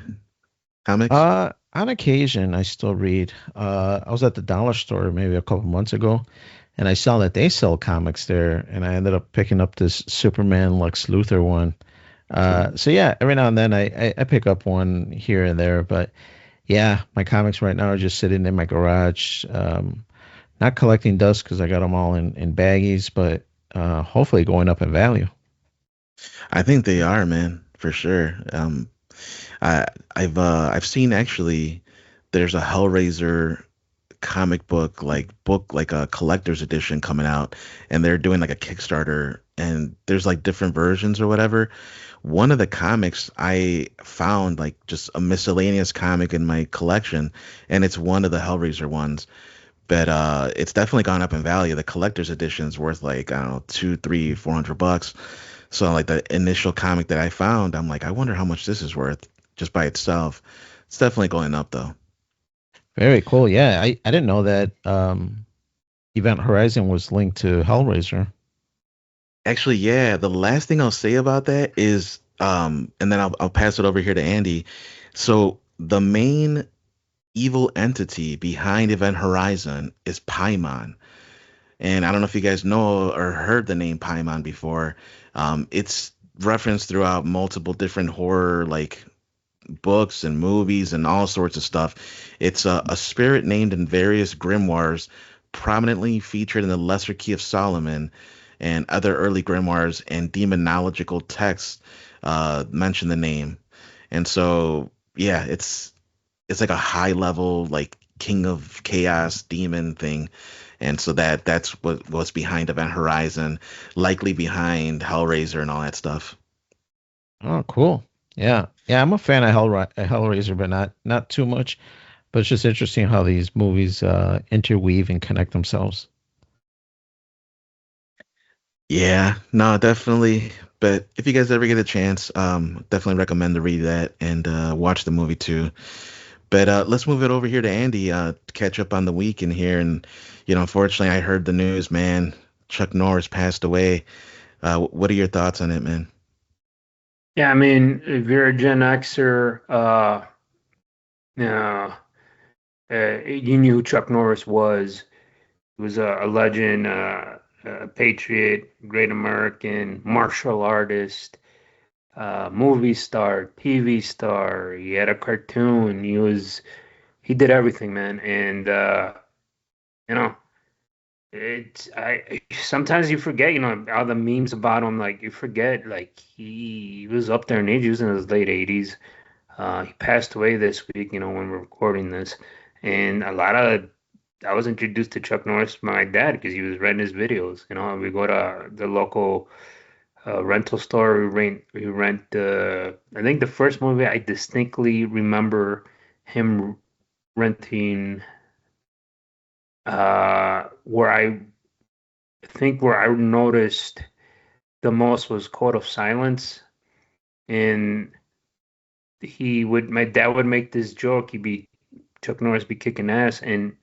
comics? On occasion, I still read. I was at the dollar store maybe a couple months ago, and I saw that they sell comics there, and I ended up picking up this Superman Lex Luthor one. So yeah, every now and then I pick up one here and there, but yeah, my comics right now are just sitting in my garage. Not collecting dust because I got them all in baggies, but hopefully going up in value. I think they are, man, for sure. I I've seen actually there's a Hellraiser comic book like a collector's edition coming out, and they're doing like a Kickstarter, and there's like different versions or whatever. One of the comics I found like just a miscellaneous comic in my collection, and it's one of the Hellraiser ones. But it's definitely gone up in value. The collector's edition is worth like, I don't know, two, three, 400 bucks. So like the initial comic that I found, I'm like, I wonder how much this is worth just by itself. It's definitely going up though. Very cool. Yeah, I didn't know that Event Horizon was linked to Hellraiser. Actually, yeah, the last thing I'll say about that is, and then I'll pass it over here to Andy. So the main evil entity behind Event Horizon is Paimon. And I don't know if you guys know or heard the name Paimon before. It's referenced throughout multiple different horror like books and movies and all sorts of stuff. It's a spirit named in various grimoires, prominently featured in the Lesser Key of Solomon and other early grimoires and demonological texts mention the name. And so, yeah, it's like a high level like king of chaos demon thing. And so that's what was behind Event Horizon, likely behind Hellraiser and all that stuff. Oh, cool. Yeah, yeah. I'm a fan of Hellraiser, but not too much. But it's just interesting how these movies interweave and connect themselves. Yeah, no, definitely. But if you guys ever get a chance, definitely recommend to read that and watch the movie too. But let's move it over here to Andy to catch up on the week in here. And unfortunately, I heard the news, man. Chuck Norris passed away. What are your thoughts on it, man? Yeah, I mean, if you're a Gen Xer, uh, you knew who Chuck Norris was. He was a legend, a patriot, great American, martial artist, movie star, TV star. He had a cartoon. He did everything, man. And you know, it's I sometimes you forget, all the memes about him. Like you forget, like he was up there in age. He was in his late 80s. He passed away this week, when we're recording this. And I was introduced to Chuck Norris by my dad because he was renting his videos. We go to the local rental store. We rent. I think the first movie I distinctly remember him renting. Where I think where I noticed the most was Code of Silence, and my dad would make this joke. Chuck Norris be kicking ass, and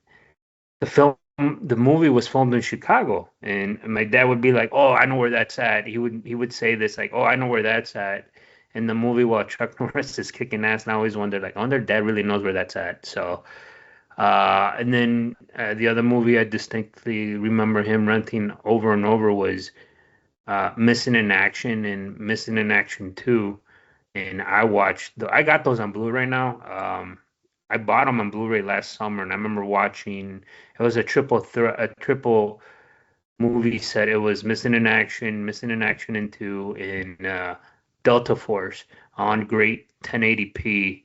the movie was filmed in Chicago, and my dad would be like, "Oh, I know where that's at." He would say this like, "Oh, I know where that's at." In the movie, while Chuck Norris is kicking ass, and I always wondered like, "I wonder if Dad really knows where that's at." So, and then the other movie I distinctly remember him renting over and over was Missing in Action and Missing in Action 2. And I got those on Blu-ray now. I bought them on Blu-ray last summer, and I remember watching. It was a triple movie set. It was Missing in Action into in Delta Force on great 1080p,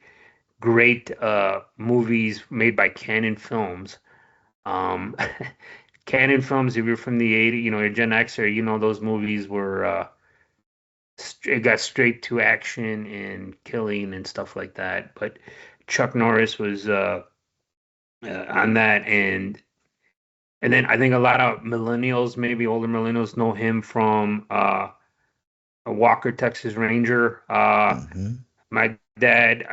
great movies made by Canon Films. Um, Canon Films, if you're from the 80s, you're Gen Xer, those movies were it got straight to action and killing and stuff like that. But Chuck Norris was on that, and then I think a lot of millennials, maybe older millennials, know him from a Walker Texas Ranger. Hmm. My dad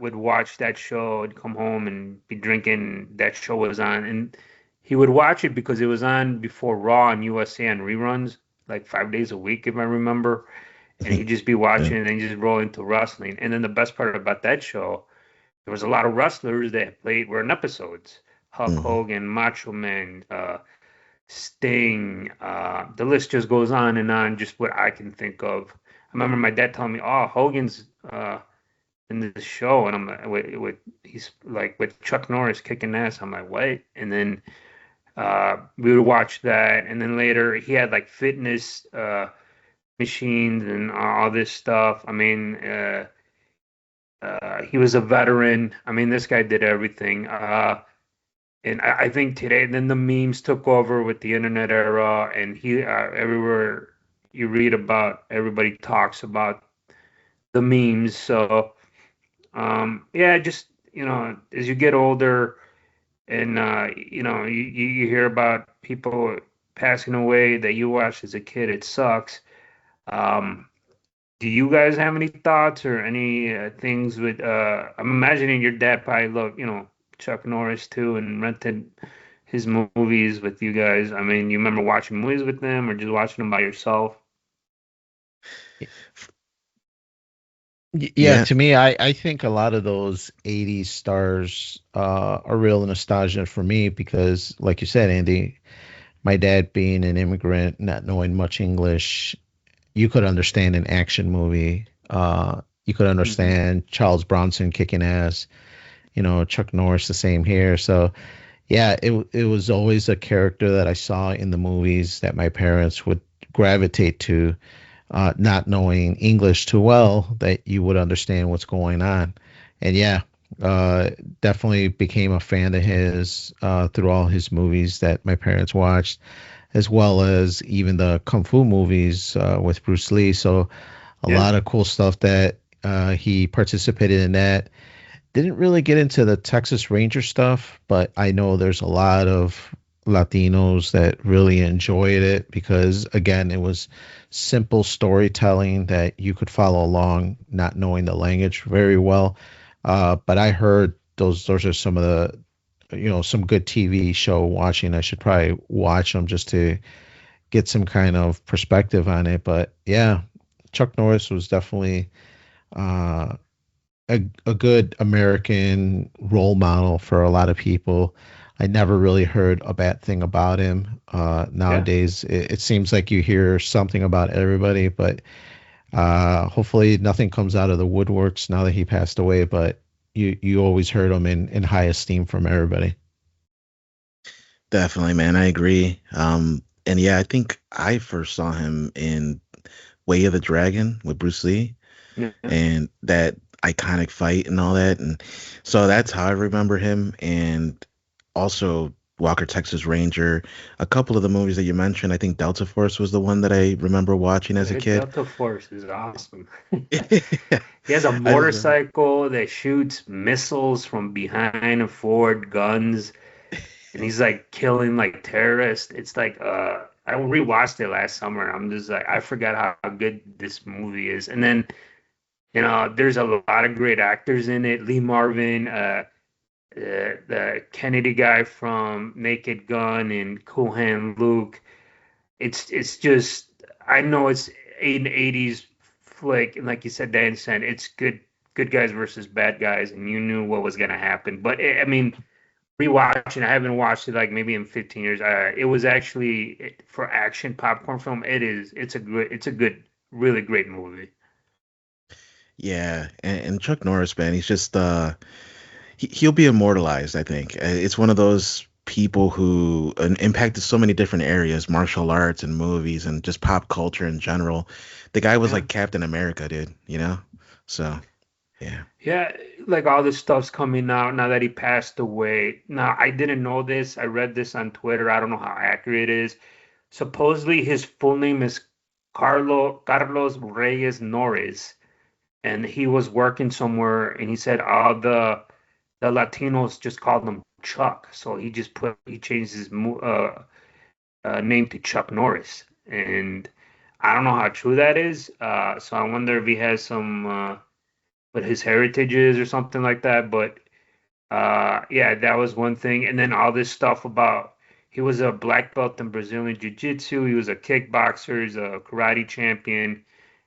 would watch that show and come home and be drinking. That show was on, and he would watch it because it was on before Raw and USA on reruns, like 5 days a week, if I remember. And he'd just be Yeah. watching and then just roll into wrestling. And then the best part about that show, there was a lot of wrestlers that were in episodes. Hulk Hmm. Hogan, Macho Man, Sting, the list just goes on and on, just what I can think of. I remember my dad telling me, "Oh, Hogan's in the show," and I'm like, he's like with Chuck Norris kicking ass. I'm like, what? And then we would watch that, and then later he had like fitness machines and all this stuff. I mean, he was a veteran. I mean, this guy did everything. And I think today, then the memes took over with the internet era, and everywhere you read about, everybody talks about the memes. So, yeah, just as you get older, and you hear about people passing away that you watched as a kid, it sucks. Um, Do you guys have any thoughts or any things with? I'm imagining your dad probably loved, Chuck Norris too, and rented his movies with you guys. I mean, you remember watching movies with them or just watching them by yourself? Yeah, Yeah. to me, I think a lot of those 80s stars are real nostalgia for me because, like you said, Andy, my dad being an immigrant, not knowing much English, you could understand an action movie. You could Hmm. understand Charles Bronson kicking ass, Chuck Norris the same here. So, yeah, it was always a character that I saw in the movies that my parents would gravitate to, not knowing English too well, that you would understand what's going on. And yeah, Uh, Definitely became a fan of his through all his movies that my parents watched, as well as even the kung fu movies with Bruce Lee. So a Yeah. lot of cool stuff that he participated in that. Didn't really get into the Texas Ranger stuff, but I know there's a lot of Latinos that really enjoyed it because, again, it was simple storytelling that you could follow along, not knowing the language very well. But I heard those are some of the, some good TV show watching. I should probably watch them just to get some kind of perspective on it. But yeah, Chuck Norris was definitely uh, a good American role model for a lot of people. I never really heard a bad thing about him. Yeah. Nowadays, it seems like you hear something about everybody, but hopefully nothing comes out of the woodworks now that he passed away. But you always heard him in high esteem from everybody. Definitely, man. I agree. And yeah, I think I first saw him in Way of the Dragon with Bruce Lee Yeah. and that iconic fight and all that. And so that's how I remember him. And also Walker Texas Ranger. A couple of the movies that you mentioned, I think Delta Force was the one that I remember watching as a kid. Delta Force is awesome. I He has a just remember. motorcycle that shoots missiles from behind and forward, guns, and he's like killing like terrorists. It's like I rewatched it last summer. I'm just like I forgot how good this movie is. And then there's a lot of great actors in it. Lee Marvin, the Kennedy guy from Naked Gun, and Cool Hand Luke. It's just I know it's an 80s flick, and like you said, Dan said it's good guys versus bad guys, and you knew what was gonna happen. But I mean, rewatching, I haven't watched it like maybe in 15 years. It was actually for action popcorn film. It's a good, really great movie. Yeah, and Chuck Norris, man, he's just he'll be immortalized, I think. It's one of those people who impacted so many different areas, martial arts and movies and just pop culture in general. The guy was Yeah. like Captain America, dude. So, yeah. Yeah, like all this stuff's coming out now that he passed away. Now, I didn't know this. I read this on Twitter. I don't know how accurate it is. Supposedly his full name is Carlos Reyes Norris, and he was working somewhere, and he said all the Latinos just called him Chuck, so he changed his name to Chuck Norris, and I don't know how true that is. So I wonder if he has some what his heritage is or something like that. But yeah, that was one thing, and then all this stuff about he was a black belt in Brazilian Jiu-Jitsu. He was a kickboxer. He's a karate champion.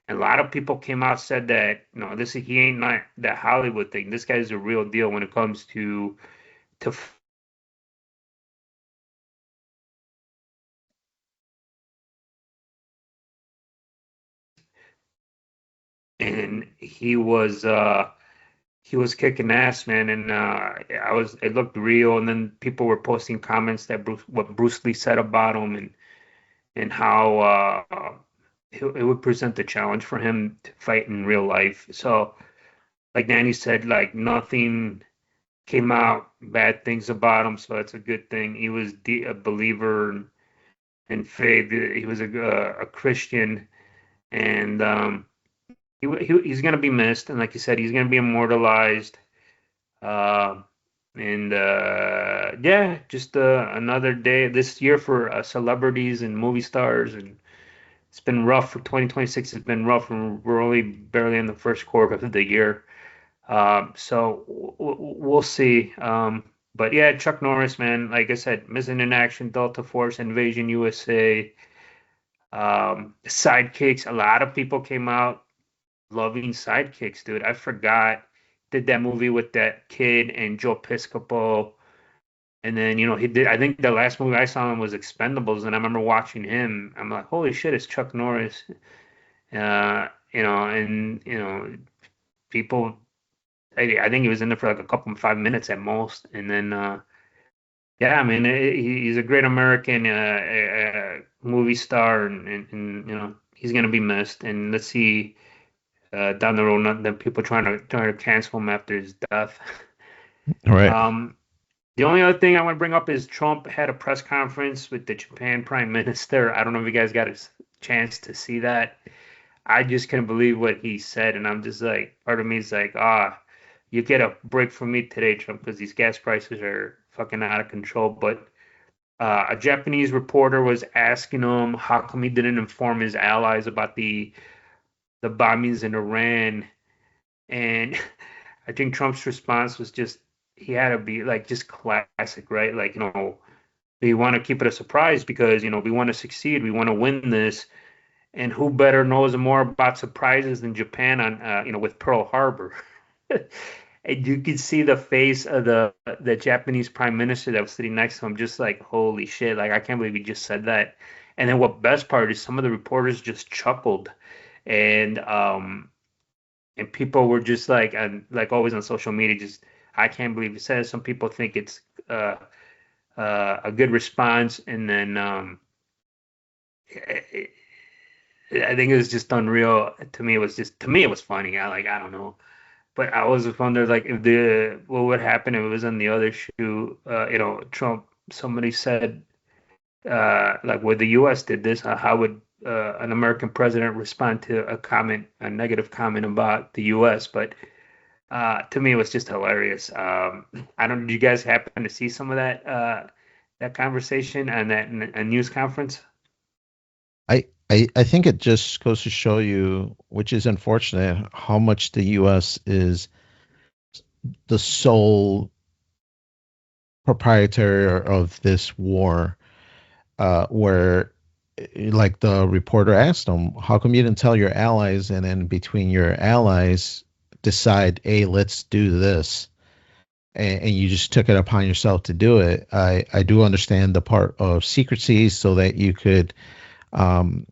And a lot of people came out said that he ain't not that Hollywood thing. This guy's a real deal when it comes to and he was kicking ass, man. And it looked real. And then people were posting comments that what Bruce Lee said about him and how it would present a challenge for him to fight in real life. So, like Danny said, like nothing came out bad things about him, so that's a good thing. He was a believer in faith. He was a Christian, and he's gonna be missed. And like you said, he's gonna be immortalized. Uh, and yeah, just another day this year for celebrities and movie stars, and it's been rough for 2026. It's been rough, and we're only barely in the first quarter of the year. So we'll see. But yeah, Chuck Norris, man, like I said, Missing in Action, Delta Force, Invasion USA, Sidekicks. A lot of people came out loving Sidekicks, dude. I forgot. Did that movie with that kid and Joe Piscopo. And then, he did. I think the last movie I saw him was Expendables, and I remember watching him. I'm like, holy shit, it's Chuck Norris. And people. I think he was in there for like a couple 5 minutes at most, and then yeah, I mean, he's a great American movie star, and he's gonna be missed. And let's see down the road, not the people trying to cancel him after his death. All right. The only other thing I want to bring up is Trump had a press conference with the Japan Prime Minister. I don't know if you guys got a chance to see that. I just couldn't believe what he said, and I'm just like, part of me is like, you get a break from me today, Trump, because these gas prices are fucking out of control. But a Japanese reporter was asking him how come he didn't inform his allies about the bombings in Iran, and I think Trump's response was just he had to be like just classic, right? Like, we want to keep it a surprise because, we want to succeed, we want to win this, and who better knows more about surprises than Japan on, with Pearl Harbor. And you could see the face of the Japanese prime minister that was sitting next to him, just like, holy shit, like I can't believe he just said that. And then what best part is some of the reporters just chuckled, and people were just like, and like always on social media, just I can't believe he said it. Some people think it's a good response, and then I think it was just unreal. To me it was funny. I don't know. But I was wondering, like, if what would happen if it was on the other shoe? Trump. Somebody said, like, where the U.S. did this, how would an American president respond to a negative comment about the U.S.? But to me, it was just hilarious. I don't. Do you guys happen to see some of that conversation and that a news conference? I think it just goes to show you, which is unfortunate, how much the U.S. is the sole proprietor of this war. Where, like the reporter asked him, how come you didn't tell your allies, and then between your allies decide, hey, let's do this, and you just took it upon yourself to do it. I do understand the part of secrecy so that you could um,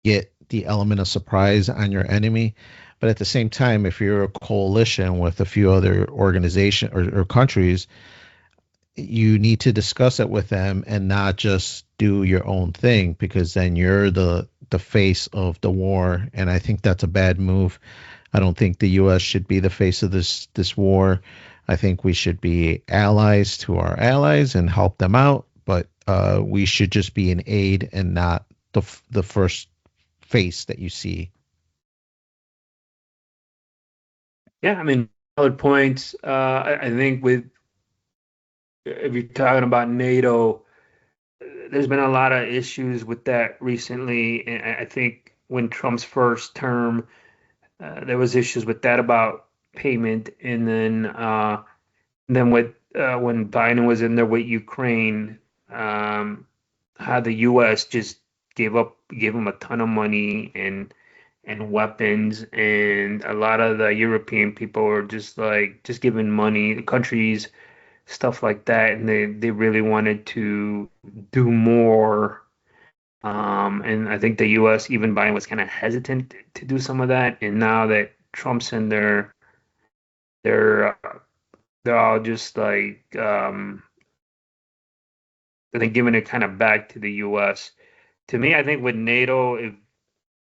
get the element of surprise on your enemy. But at the same time, if you're a coalition with a few other organizations or countries, you need to discuss it with them and not just do your own thing, because then you're the face of the war, and I think that's a bad move. I don't think the US should be the face of this war. I think we should be allies to our allies and help them out, but we should just be an aid and not the first face that you see. Yeah, I mean, valid points. I think if you're talking about NATO, there's been a lot of issues with that recently. And I think when Trump's first term, there was issues with that about payment, and then with when Biden was in there with Ukraine, how the U.S. just gave him a ton of money and weapons, and a lot of the European people were just like just giving money, the countries, stuff like that, and they really wanted to do more. And I think the U.S. even Biden was kind of hesitant to do some of that, and now that Trump's in there, they're they're all just like they're giving it kind of back to the U.S. To me, I think with NATO, if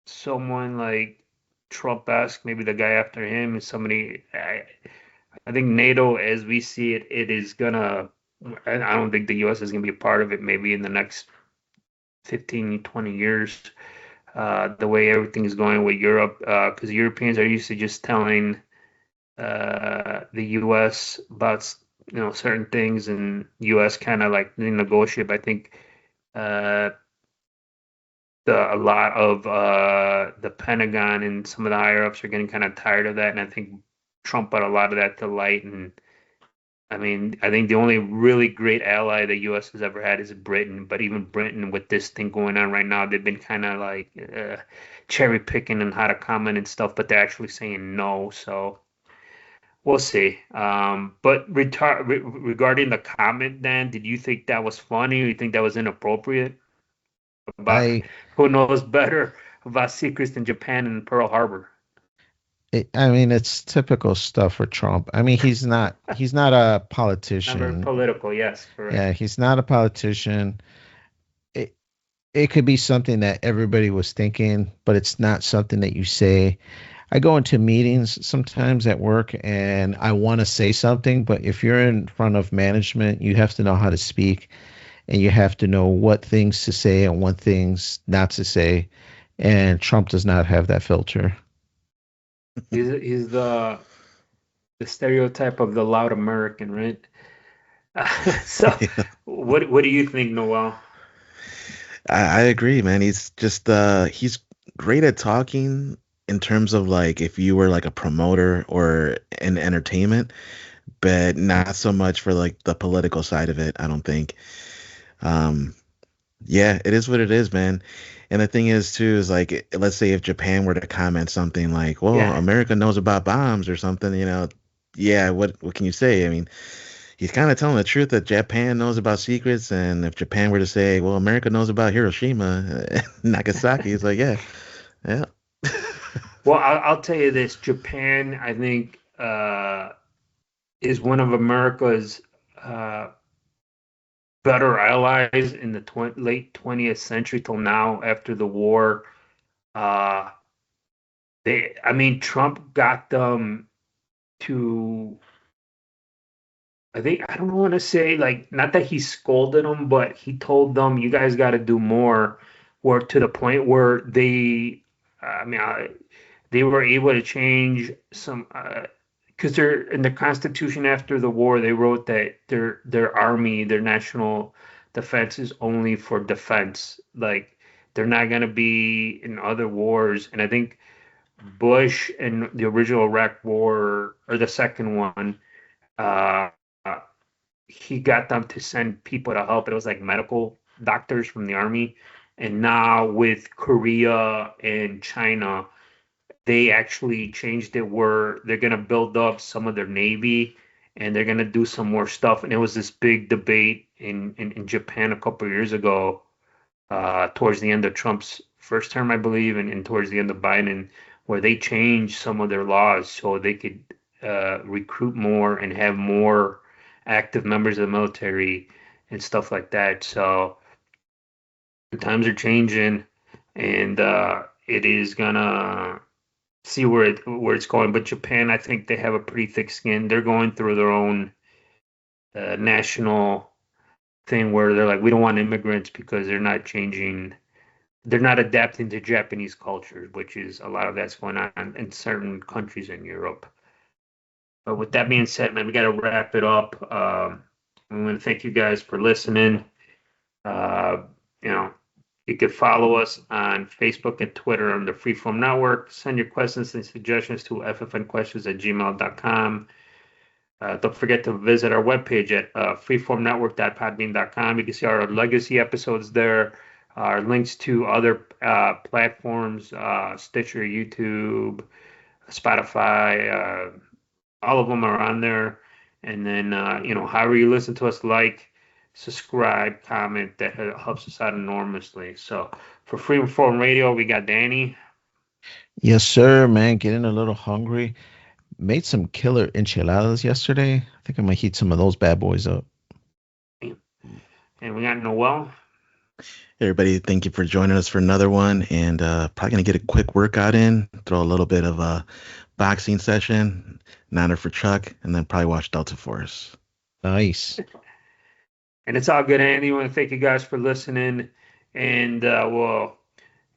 someone like Trump-esque, maybe the guy after him is somebody. I think NATO, as we see it, it is gonna. I don't think the U.S. is gonna be a part of it. Maybe in the next 15, 20 years, the way everything is going with Europe, because Europeans are used to just telling the U.S. about certain things, and U.S. kind of like negotiate. I think uh, a lot of the Pentagon and some of the higher ups are getting kind of tired of that, and I think Trump brought a lot of that to light. And I mean, I think the only really great ally the U.S. has ever had is Britain. But even Britain, with this thing going on right now, they've been kind of like cherry picking on how to comment and stuff, but they're actually saying no. So we'll see. But regarding the comment, Dan, did you think that was funny, or you think that was inappropriate? About I who knows better about secrets than Japan and Pearl Harbor? I mean, it's typical stuff for Trump. I mean, he's not a Not very politician. political. Yes, correct. Yeah, he's not a politician. It it could be something that everybody was thinking, but it's not something that you say. I go into meetings sometimes at work and I want to say something, but if you're in front of management, you have to know how to speak and you have to know what things to say and what things not to say. And Trump does not have that filter. He's the stereotype of the loud American, right? So, what do you think, Noel? I agree, man. He's just he's great at talking in terms of like if you were like a promoter or in entertainment, but not so much for like the political side of it, I don't think. Um, yeah, it is what it is, man. And the thing is too is like let's say if Japan were to comment something like, "Well, Yeah. America knows about bombs" or something, yeah, what can you say? I mean, he's kind of telling the truth that Japan knows about secrets, and if Japan were to say, "Well, America knows about Hiroshima, Nagasaki," it's like, yeah, yeah. Well, I'll tell you this: Japan, I think, is one of America's uh, better allies in the late 20th century till now. After the war, uh, I mean, Trump got them to. I think I don't want to say like not that he scolded them, but he told them, "You guys got to do more." Or to the point where I mean, they were able to change some because they're in the Constitution after the war. They wrote that their army, their national defense is only for defense. Like they're not going to be in other wars. And I think Bush and the original Iraq War or the second one. Uh, he got them to send people to help. It was like medical doctors from the army. And now with Korea and China, they actually changed it where they're going to build up some of their navy and they're going to do some more stuff. And it was this big debate in Japan a couple of years ago, towards the end of Trump's first term, I believe, and towards the end of Biden, where they changed some of their laws so they could recruit more and have more active members of the military and stuff like that. So the times are changing, and it is gonna see where it's going. But Japan, I think they have a pretty thick skin. They're going through their own national thing where they're like, we don't want immigrants because they're not changing. They're not adapting to Japanese culture, which is a lot of that's going on in certain countries in Europe. But with that being said, man, we got to wrap it up. I want to thank you guys for listening. Uh, you know, you could follow us on Facebook and Twitter on the Freeform Network. Send your questions and suggestions to ffnquestions@gmail.com. Don't forget to visit our webpage at freeformnetwork.podbean.com. You can see our legacy episodes there, our links to other platforms, Stitcher, YouTube, Spotify, all of them are on there. And then, however you listen to us, like, subscribe, comment, that helps us out enormously. So for Freeform Radio, we got Danny. Yes, sir, man. Getting a little hungry. Made some killer enchiladas yesterday. I think I might heat some of those bad boys up. And we got Noel. Hey everybody, thank you for joining us for another one, and probably gonna get a quick workout in, throw a little bit of a boxing session, Niner for Chuck, and then probably watch Delta Force. Nice. And it's all good, Andy. I want to thank you guys for listening, and we'll,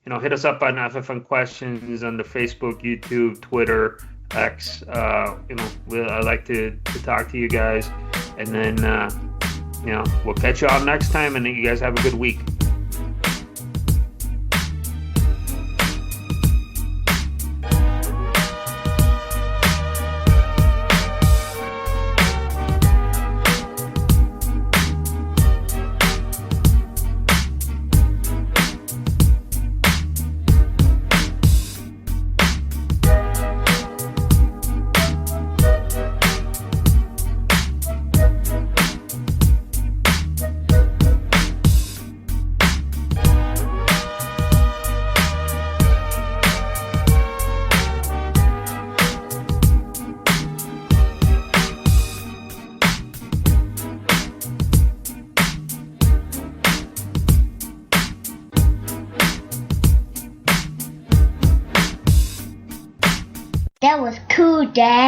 hit us up on FFN Questions on the Facebook, YouTube, Twitter, X. I like to talk to you guys, and then we'll catch you all next time, and you guys have a good week. That was cool, Dad.